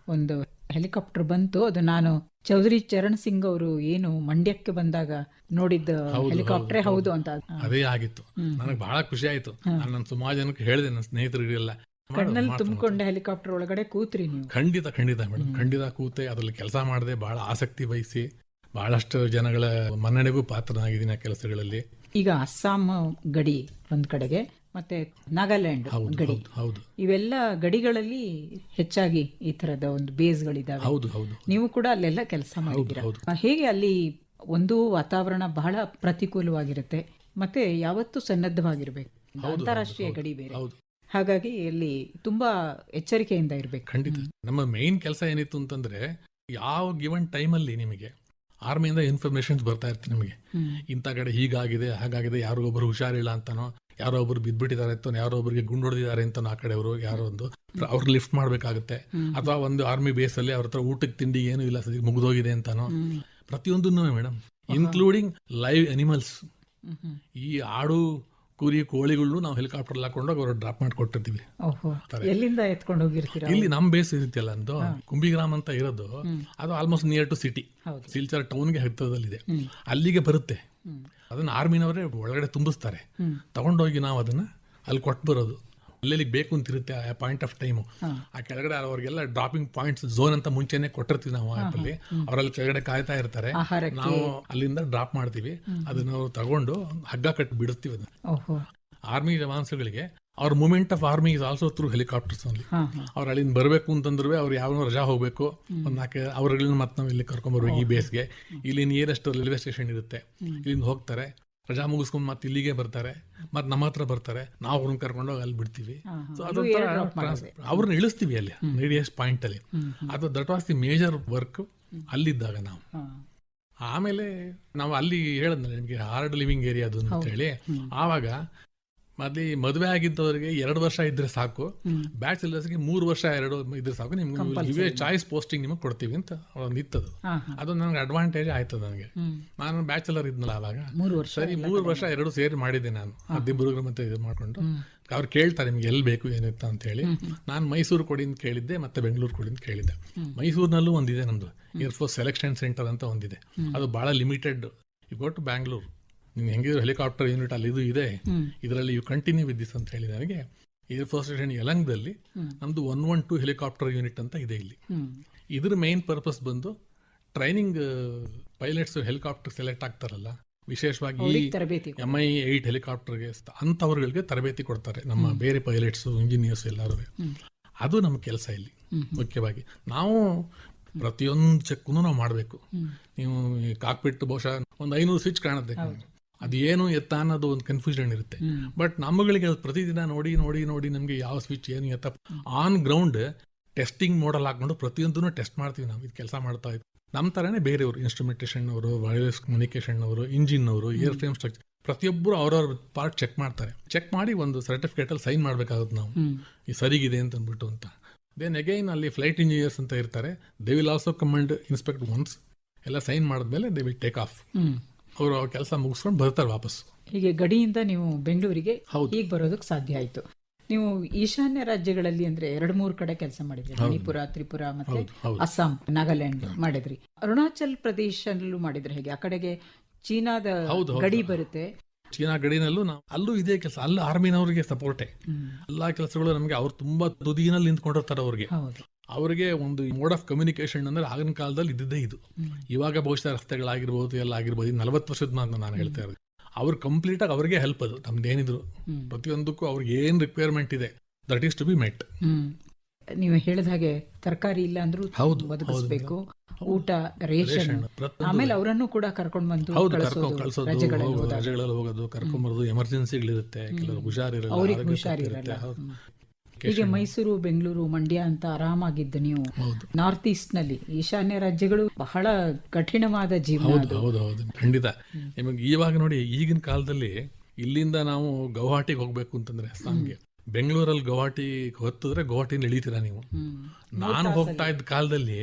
ಒಂದು ಹೆಲಿಕಾಪ್ಟರ್ ಬಂತು. ಅದು ನಾನು ಚೌಧರಿ ಚರಣ್ ಸಿಂಗ್ ಅವರು ಏನು ಮಂಡ್ಯಕ್ಕೆ ಬಂದಾಗ ನೋಡಿದ್ದ ಹೆಲಿಕಾಪ್ಟರ್ ಹೌದು ಅಂತ. ಅದೇ ಆಗಿತ್ತು. ನನಗೆ ಬಹಳ ಖುಷಿ ಆಯ್ತು. ನಾನು ಸುಮಾರು ಜನಕ್ಕೆ ಹೇಳಿದೆ, ನನ್ನ ಸ್ನೇಹಿತರಿಗೆಲ್ಲ. ಕಣ್ಣಲ್ಲಿ ತುಂಬಿಕೊಂಡ ಹೆಲಿಕಾಪ್ಟರ್ ಒಳಗಡೆ ಕೂತ್ರಿ ನೀವು? ಖಂಡಿತ ಮೇಡಮ್, ಖಂಡಿತ ಕೂತೆ ಅದ್ರಲ್ಲಿ ಕೆಲಸ ಮಾಡಿದೆ. ಬಹಳ ಆಸಕ್ತಿ ವಹಿಸಿ ಬಹಳಷ್ಟು ಜನಗಳ ಮನ್ನಣೆಗೂ ಪಾತ್ರನಾಗಿದ್ದೀನಿ ಆ ಕೆಲಸಗಳಲ್ಲಿ. ಈಗ ಅಸ್ಸಾಂ ಗಡಿ ಒಂದ್ ಕಡೆಗೆ, ಮತ್ತೆ ನಾಗಾಲ್ಯಾಂಡ್ ಗಡಿ, ಇವೆಲ್ಲ ಗಡಿಗಳಲ್ಲಿ ಹೆಚ್ಚಾಗಿ ಈ ತರದ ಒಂದು ಬೇಸ್ಗಳಿದಾವೆ. ನೀವು ಕೂಡ ಅಲ್ಲೆಲ್ಲ ಕೆಲಸ ಮಾಡಿದ್ದೀರಾ. ಹೇಗೆ ಅಲ್ಲಿ ಒಂದು ವಾತಾವರಣ ಬಹಳ ಪ್ರತಿಕೂಲವಾಗಿರುತ್ತೆ, ಮತ್ತೆ ಯಾವತ್ತೂ ಸನ್ನದ್ಧವಾಗಿರ್ಬೇಕು. ಅಂತಾರಾಷ್ಟ್ರೀಯ ಗಡಿ ಬೇರೆ, ಹಾಗಾಗಿ ಅಲ್ಲಿ ತುಂಬಾ ಎಚ್ಚರಿಕೆಯಿಂದ ಇರ್ಬೇಕು. ಖಂಡಿತ. ನಮ್ಮ ಮೇನ್ ಕೆಲಸ ಏನಿತ್ತು ಅಂತಂದ್ರೆ, ಯಾವ ಗಿವನ್ ಟೈಮಲ್ಲಿ ನಿಮಗೆ ಆರ್ಮಿಯಿಂದ ಇನ್ಫಾರ್ಮೇಶನ್ಸ್ ಬರ್ತಾ ಇರ್ತೀವಿ ನಿಮಗೆ. ಇಂಥ ಕಡೆ ಹೀಗಾಗಿದೆ ಹಾಗಾಗಿದೆ, ಯಾರೋ ಒಬ್ರು ಹುಷಾರಿಲ್ಲ ಅಂತಾನೋ, ಯಾರೋ ಒಬ್ರು ಬಿದ್ಬಿಟ್ಟಿದ್ದಾರೆ ಅಂತ, ಯಾರೋ ಒಬ್ಬರಿಗೆ ಗುಂಡು ಹೊಡೆದಿದ್ದಾರೆ ಅಂತ, ಆ ಕಡೆಯವರು ಯಾರೋ ಒಂದು ಅವ್ರು ಲಿಫ್ಟ್ ಮಾಡ್ಬೇಕಾಗುತ್ತೆ. ಅಥವಾ ಒಂದು ಆರ್ಮಿ ಬೇಸ್ ಅಲ್ಲಿ ಅವ್ರ ಹತ್ರ ಊಟಕ್ಕೆ ತಿಂಡಿ ಏನು ಇಲ್ಲ, ಸರಿ ಮುಗಿದೋಗಿದೆ ಅಂತಾನೋ. ಪ್ರತಿಯೊಂದನ್ನು ಮೇಡಮ್, ಇನ್ಕ್ಲೂಡಿಂಗ್ ಲೈವ್ ಅನಿಮಲ್ಸ್. ಈ ಆಡು ಕುರಿ ಕೋಳಿಗಳು ನಾವು ಹೆಲಿಕಾಪ್ಟರ್ ಹಾಕೊಂಡೋಗಿ ಅವರು ಡ್ರಾಪ್ ಮಾಡಿ ಕೊಟ್ಟಿರ್ತೀವಿ. ಎಲ್ಲಿಂದ ಎತ್ಕೊಂಡು ಹೋಗಿರ್ತೀರಾ? ಇಲ್ಲಿ ನಮ್ ಬೇಸ್ ಇರುತ್ತಲ್ಲ ಅಂದು ಕುಂಬಿಗ್ರಾಮ್ ಅಂತ ಇರೋದು, ಅದು almost near to city, Silchar ಟೌನ್ಗೆ ಹತ್ತಿರದಲ್ಲಿದೆ. ಅಲ್ಲಿಗೆ ಬರುತ್ತೆ. ಅದನ್ನ ಆರ್ಮಿನವರೇ ಒಳಗಡೆ ತುಂಬಿಸ್ತಾರೆ. ತಗೊಂಡೋಗಿ ನಾವು ಅದನ್ನ ಅಲ್ಲಿ ಕೊಟ್ಟು ಬರೋದು. ಅಲ್ಲೆಲ್ಲಿ ಬೇಕು ಅಂತ ಇರುತ್ತೆ ಆ ಪಾಯಿಂಟ್ ಆಫ್ ಟೈಮು. ಆ ಕೆಳಗಡೆ ಅವ್ರಿಗೆಲ್ಲ ಡ್ರಾಪಿಂಗ್ ಪಾಯಿಂಟ್ಸ್ ಝೋನ್ ಅಂತ ಮುಂಚೆನೆ ಕೊಟ್ಟಿರ್ತೀವಿ ನಾವು ಆ್ಯಪಲ್ಲಿ. ಅವರಲ್ಲಿ ಕೆಳಗಡೆ ಕಾಯ್ತಾ ಇರ್ತಾರೆ, ನಾವು ಅಲ್ಲಿಂದ ಡ್ರಾಪ್ ಮಾಡ್ತೀವಿ. ಅದನ್ನ ಅವ್ರು ತಗೊಂಡು ಹಗ್ಗ ಕಟ್ಟಿ ಬಿಡುತ್ತೀವಿ. ಅದನ್ನ ಆರ್ಮಿ ಜವಾನ್ಸ್ಗಳಿಗೆ ಅವ್ರ movement of army is also through helicopters ಅಲ್ಲಿ. ಅವ್ರು ಅಲ್ಲಿಂದ ಬರಬೇಕು ಅಂತಂದ್ರೆ ಅವ್ರು ಯಾವ ರಜಾ ಹೋಗ್ಬೇಕು, ಒಂದು 4 ಅವರುಗಳನ್ನ ಮತ್ತೆ ನಾವು ಇಲ್ಲಿ ಕರ್ಕೊಂಡ್ ಬರ್ಬೇಕು ಈ ಬೇಸ್ಗೆ. ಇಲ್ಲಿ ನಿಯರೆಸ್ಟ್ ರೈಲ್ವೆ ಸ್ಟೇಷನ್ ಇರುತ್ತೆ, ಇಲ್ಲಿಂದ ಹೋಗ್ತಾರೆ. ರಜಾ ಮುಗಿಸ್ಕೊಂಡು ಮತ್ತೆ ಇಲ್ಲಿಗೆ ಬರ್ತಾರೆ, ಮತ್ತೆ ನಮ್ಮ ಹತ್ರ ಬರ್ತಾರೆ, ನಾವು ಅವ್ರನ್ನ ಕರ್ಕೊಂಡೋಗಿ ಅಲ್ಲಿ ಬಿಡ್ತೀವಿ. ಸೊ ಅದೊಂಥರ ಅವ್ರನ್ನ ಇಳಿಸ್ತೀವಿ ಅಲ್ಲಿ ರೇಡಿಯಸ್ ಪಾಯಿಂಟ್ ಅಲ್ಲಿ. ಅದು that was the major work ಅಲ್ಲಿದ್ದಾಗ ನಾವು. ಆಮೇಲೆ ನಾವು ಅಲ್ಲಿ ಹೇಳಿದ್ನಲ್ಲ ನಿಮಗೆ ಹಾರ್ಡ್ ಲಿವಿಂಗ್ ಏರಿಯಾ ಅದು ಅಂತ ಹೇಳಿ, ಆವಾಗ ಅಲ್ಲಿ ಮದುವೆ ಆಗಿದ್ದವರಿಗೆ 2 ವರ್ಷ ಇದ್ರೆ ಸಾಕು, ಬ್ಯಾಚುಲರ್ಸ್ಗೆ 3 ವರ್ಷ 2 ಇದ್ರೆ ಸಾಕು, ನಿಮ್ಗೆ ಚಾಯ್ಸ್ ಪೋಸ್ಟಿಂಗ್ ನಿಮಗೆ ಕೊಡ್ತೀವಿ ಅಂತ ಒಂದು ಇತ್ತದು. ಅದು ನನಗೆ ಅಡ್ವಾಂಟೇಜ್ ಆಯ್ತು. ನನಗೆ ನಾನು ಬ್ಯಾಚುಲರ್ ಇದ್ನಲ್ಲ ಆವಾಗ, ಸರಿ 3 ವರ್ಷ 2 ಸೇರಿ ಮಾಡಿದ್ದೆ ನಾನು ಅದಿಬ್ಬರು ಮತ್ತೆ ಇದು ಮಾಡ್ಕೊಂಡು. ಅವ್ರು ಕೇಳ್ತಾರೆ ನಿಮ್ಗೆ ಎಲ್ಲಿ ಬೇಕು ಏನಿತ್ತ ಅಂತ ಹೇಳಿ. ನಾನು ಮೈಸೂರು ಕೊಡಿ ಅಂತ ಕೇಳಿದ್ದೆ, ಮತ್ತೆ ಬೆಂಗಳೂರು ಕೊಡಿ ಅಂತ ಕೇಳಿದ್ದೆ. ಮೈಸೂರಿನಲ್ಲೂ ಒಂದಿದೆ ನಮ್ದು ಏರ್ಫೋರ್ಸ್ ಸೆಲೆಕ್ಷನ್ ಸೆಂಟರ್ ಅಂತ ಒಂದಿದೆ, ಅದು ಬಹಳ limited. You go to Bangalore, ನಿಮ್ಗೆ ಹೆಂಗಿದ್ರು ಹೆಲಿಕಾಪ್ಟರ್ ಯೂನಿಟ್ ಅಲ್ಲಿ ಇದು ಇದೆ, ಇದರಲ್ಲಿ ಯು ಕಂಟಿನ್ಯೂ ವಿತ್ ದಿಸ್ ಅಂತ ಹೇಳಿ ನನಗೆ ಏರ್ಫೋರ್ಸ್ ಸ್ಟೇಷನ್ ಯಲಂಗದಲ್ಲಿ ನಮ್ದು 112 ಹೆಲಿಕಾಪ್ಟರ್ ಯೂನಿಟ್ ಅಂತ ಇದೆ ಇಲ್ಲಿ. ಇದ್ರ ಮೇನ್ ಪರ್ಪಸ್ ಬಂದು ಟ್ರೈನಿಂಗ್ ಪೈಲಟ್ಸ್ ಹೆಲಿಕಾಪ್ಟರ್ ಸೆಲೆಕ್ಟ್ ಆಗ್ತಾರಲ್ಲ, ವಿಶೇಷವಾಗಿ MI-8 ಹೆಲಿಕಾಪ್ಟರ್ಗೆ ಅಂಥವ್ರಿಗೆ ತರಬೇತಿ ಕೊಡ್ತಾರೆ ನಮ್ಮ ಬೇರೆ ಪೈಲಟ್ಸು ಇಂಜಿನಿಯರ್ಸ್ ಎಲ್ಲರೂ. ಅದು ನಮ್ಮ ಕೆಲಸ ಇಲ್ಲಿ ಮುಖ್ಯವಾಗಿ. ನಾವು ಪ್ರತಿಯೊಂದು ಚೆಕ್ಕು ನಾವು ಮಾಡಬೇಕು. ನೀವು ಕಾಕ್ಪಿಟ್ ಬಹುಶಃ ಒಂದು 500 ಸ್ವಿಚ್ ಕಾಣುತ್ತೆ, ಅದು ಏನು ಎತ್ತ ಅನ್ನೋದು ಒಂದು ಕನ್ಫ್ಯೂಷನ್ ಇರುತ್ತೆ. ಬಟ್ ನಮ್ಮಗಳಿಗೆ ಅದು ಪ್ರತಿದಿನ ನೋಡಿ ನೋಡಿ ನೋಡಿ ನಮಗೆ ಯಾವ ಸ್ವಿಚ್ ಏನು ಎತ್ತ ಆನ್ ಗ್ರೌಂಡ್ ಟೆಸ್ಟಿಂಗ್ ಮೋಡಲ್ ಹಾಕೊಂಡು ಪ್ರತಿಯೊಂದನ್ನು ಟೆಸ್ಟ್ ಮಾಡ್ತೀವಿ. ನಾವು ಇದು ಕೆಲಸ ಮಾಡ್ತಾ ಇದ್ವಿ. ನಮ್ಮ ಥರನೇ ಬೇರೆಯವರು, ಇನ್ಸ್ಟ್ರುಮೆಂಟೇಷನ್ ಅವರು, ವೈರ್ಲೆಸ್ ಕಮ್ಯುನಿಕೇಷನ್ ಅವರು, ಇಂಜಿನ್ ಅವರು, ಏರ್ ಫ್ರೇಮ್ ಸ್ಟ್ರಕ್ಚರ್, ಪ್ರತಿಯೊಬ್ಬರು ಅವ್ರವ್ರ ಪಾರ್ಟ್ ಚೆಕ್ ಮಾಡ್ತಾರೆ. ಚೆಕ್ ಮಾಡಿ ಒಂದು ಸರ್ಟಿಫಿಕೇಟಲ್ಲಿ ಸೈನ್ ಮಾಡಬೇಕಾಗುತ್ತೆ ನಾವು, ಈ ಸರಿಗಿದೆ ಅಂತ ಅಂದ್ಬಿಟ್ಟು ಅಂತ. ದೆನ್ ಅಗೈನ್ ಅಲ್ಲಿ ಫ್ಲೈಟ್ ಇಂಜಿನಿಯರ್ಸ್ ಅಂತ ಇರ್ತಾರೆ, they will also come and inspect once. ಎಲ್ಲ ಸೈನ್ ಮಾಡಿದ್ಮೇಲೆ ದೇ ವಿಲ್ ಟೇಕ್ ಆಫ್. ಅವರು ಕೆಲಸ ಮುಗಿಸ್ಕೊಂಡು ಬರ್ತಾರೆ ವಾಪಸ್. ಹೀಗೆ ಗಡಿಯಿಂದ ನೀವು ಬೆಂಗಳೂರಿಗೆ ಹೀಗೆ ಬರೋದಕ್ಕೆ ಸಾಧ್ಯ ಆಯಿತು. ನೀವು ಈಶಾನ್ಯ ರಾಜ್ಯಗಳಲ್ಲಿ ಅಂದ್ರೆ 2-3 ಕಡೆ ಕೆಲಸ ಮಾಡಿದ್ರಿ, ಮಣಿಪುರ, ತ್ರಿಪುರ ಮತ್ತೆ ಅಸ್ಸಾಂ, ನಾಗಾಲ್ಯಾಂಡ್ ಮಾಡಿದ್ರಿ. ಅರುಣಾಚಲ್ ಪ್ರದೇಶದಲ್ಲೂ ಮಾಡಿದ್ರೆ ಹೇಗೆ? ಆ ಕಡೆಗೆ ಚೀನಾದ ಗಡಿ ಬರುತ್ತೆ. ಚೀನಾ ಗಡಿನಲ್ಲೂ ನಾವು ಅಲ್ಲೂ ಇದೇ ಕೆಲಸ. ಅಲ್ಲಿ ಆರ್ಮಿನವ್ರಿಗೆ ಸಪೋರ್ಟೇ ಎಲ್ಲಾ ಕೆಲಸಗಳು. ನಮಗೆ ಅವ್ರು ತುಂಬಾ ತುದಿನಲ್ಲಿ ನಿಂತ್ಕೊಂಡಿರ್ತಾರೆ. ಅವ್ರಿಗೆ ಒಂದು ಮೋಡ್ ಆಫ್ ಕಮ್ಯುನಿಕೇಶನ್ ಅಂದ್ರೆ ಆಗಿನ ಕಾಲದಲ್ಲಿ ಇದ್ದಿದ್ದೇ ಇದು. ಇವಾಗ ಬಹುಶಃ ರಸ್ತೆಗಳಾಗಿರ್ಬೋದು ಎಲ್ಲ ಆಗಿರ್ಬೋದು, 40 ವರ್ಷದ ಮಾತು ನಾನು ಹೇಳ್ತಾ ಇರೋದು. ಅವ್ರು ಕಂಪ್ಲೀಟ್ ಆಗಿ ಅವ್ರಿಗೆ ಹೆಲ್ಪ್. ಅದು ನಮ್ದೇನಿದ್ರು ಪ್ರತಿಯೊಂದಕ್ಕೂ ಅವ್ರಿಗೆ ಏನ್ ರಿಕ್ವೈರ್ಮೆಂಟ್ ಇದೆ ದಟ್ ಈಸ್ ಟು ಬಿ ಮೆಟ್. ನೀವು ಹೇಳಿದ ಹಾಗೆ ತರಕಾರಿ ಇಲ್ಲ ಅಂದ್ರೂ ಬದುಕಿಸ್ಬೇಕು, ಊಟ, ರೇಷನ್, ಆಮೇಲೆ ಅವರನ್ನು ಕೂಡ ಕರ್ಕೊಂಡು ಬಂದು ಕಳ್ಸೋದು, ರಜೆಗಳಲ್ಲಿ ಹೋಗೋದು, ಕರ್ಕೊಂಡ್ಬರೋದು. ಎಮರ್ಜೆನ್ಸಿಗಳಿರುತ್ತೆ, ಕೆಲವರು ಹುಷಾರಿರಲ್ಲ. ಹೀಗೆ ಮೈಸೂರು, ಬೆಂಗಳೂರು, ಮಂಡ್ಯ ಅಂತ ಆರಾಮಾಗಿದ್ದು ನೀವು ನಾರ್ತ್ ಈಸ್ಟ್ ನಲ್ಲಿ, ಈಶಾನ್ಯ ರಾಜ್ಯಗಳು ಬಹಳ ಕಠಿಣವಾದ ಜೀವನ. ಹೌದು, ಖಂಡಿತ. ನಿಮಗೆ ಇವಾಗ ನೋಡಿ, ಈಗಿನ ಕಾಲದಲ್ಲಿ ಇಲ್ಲಿಂದ ನಾವು ಗೌಹಾಟಿಗೆ ಹೋಗ್ಬೇಕು ಅಂತಂದ್ರೆ ಅಸ್ಸಾಂಗೆ, ಬೆಂಗಳೂರಲ್ಲಿ ಗೌಹಾಟಿ ಹೊತ್ತಿದ್ರೆ ಗೌಹಾಟಿನ ಇಳಿತೀರಾ ನೀವು. ನಾನು ಹೋಗ್ತಾ ಇದ್ದ ಕಾಲದಲ್ಲಿ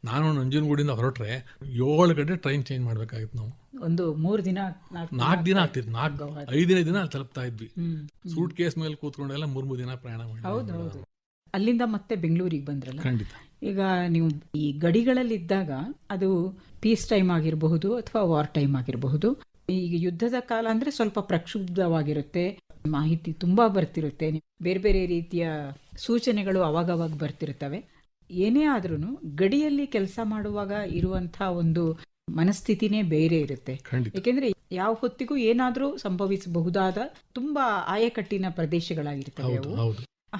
ನಾನು ನಂಜನಗೂಡಿಂದ ಹೊರಟ್ರೆ 7 ಗಂಟೆ ಟ್ರೈನ್ ಚೇಂಜ್ ಮಾಡ್ಬೇಕಾಗಿತ್ತು. ನಾವು ಒಂದು 3 ದಿನ 4 ದಿನ ಆಗ್ತಿತ್ತು, 5ನೇ ದಿನ ಅಲ್ಲಿ ತಲುಪ್ತಾ ಇದ್ವಿ. ಸೂಟ್ ಕೇಸ್ ಮೇಲೆ ಕೂತ್ಕೊಂಡೆಲ್ಲ 3 ದಿನ ಪ್ರಯಾಣ ಮಾಡಿ. ಹೌದು. ಅಲ್ಲಿಂದ ಮತ್ತೆ ಬೆಂಗಳೂರಿಗೆ ಬಂದ್ರಲ್ಲ. ಖಂಡಿತ. ಈಗ ನೀವು ಈ ಗಡಿಗಳಲ್ಲಿ ಇದ್ದಾಗ ಅದು ಪೀಸ್ ಟೈಮ್ ಆಗಿರಬಹುದು ಅಥವಾ ವಾರ್ ಟೈಮ್ ಆಗಿರಬಹುದು. ಈಗ ಯುದ್ಧದ ಕಾಲ ಅಂದ್ರೆ ಸ್ವಲ್ಪ ಪ್ರಕ್ಷುಬ್ಧವಾಗಿರುತ್ತೆ, ಮಾಹಿತಿ ತುಂಬಾ ಬರ್ತಿರುತ್ತೆ, ಬೇರೆ ಬೇರೆ ರೀತಿಯ ಸೂಚನೆಗಳು ಅವಾಗವಾಗ ಬರ್ತಿರ್ತವೆ. ಏನೇ ಆದ್ರೂ ಗಡಿಯಲ್ಲಿ ಕೆಲಸ ಮಾಡುವಾಗ ಇರುವಂತಹ ಒಂದು ಮನಸ್ಥಿತಿನೇ ಬೇರೆ ಇರುತ್ತೆ. ಯಾಕೆಂದ್ರೆ ಯಾವ ಹೊತ್ತಿಗೂ ಏನಾದ್ರೂ ಸಂಭವಿಸಬಹುದಾದ ತುಂಬಾ ಆಯಕಟ್ಟಿನ ಪ್ರದೇಶಗಳಾಗಿರ್ತವೆ ಅವು.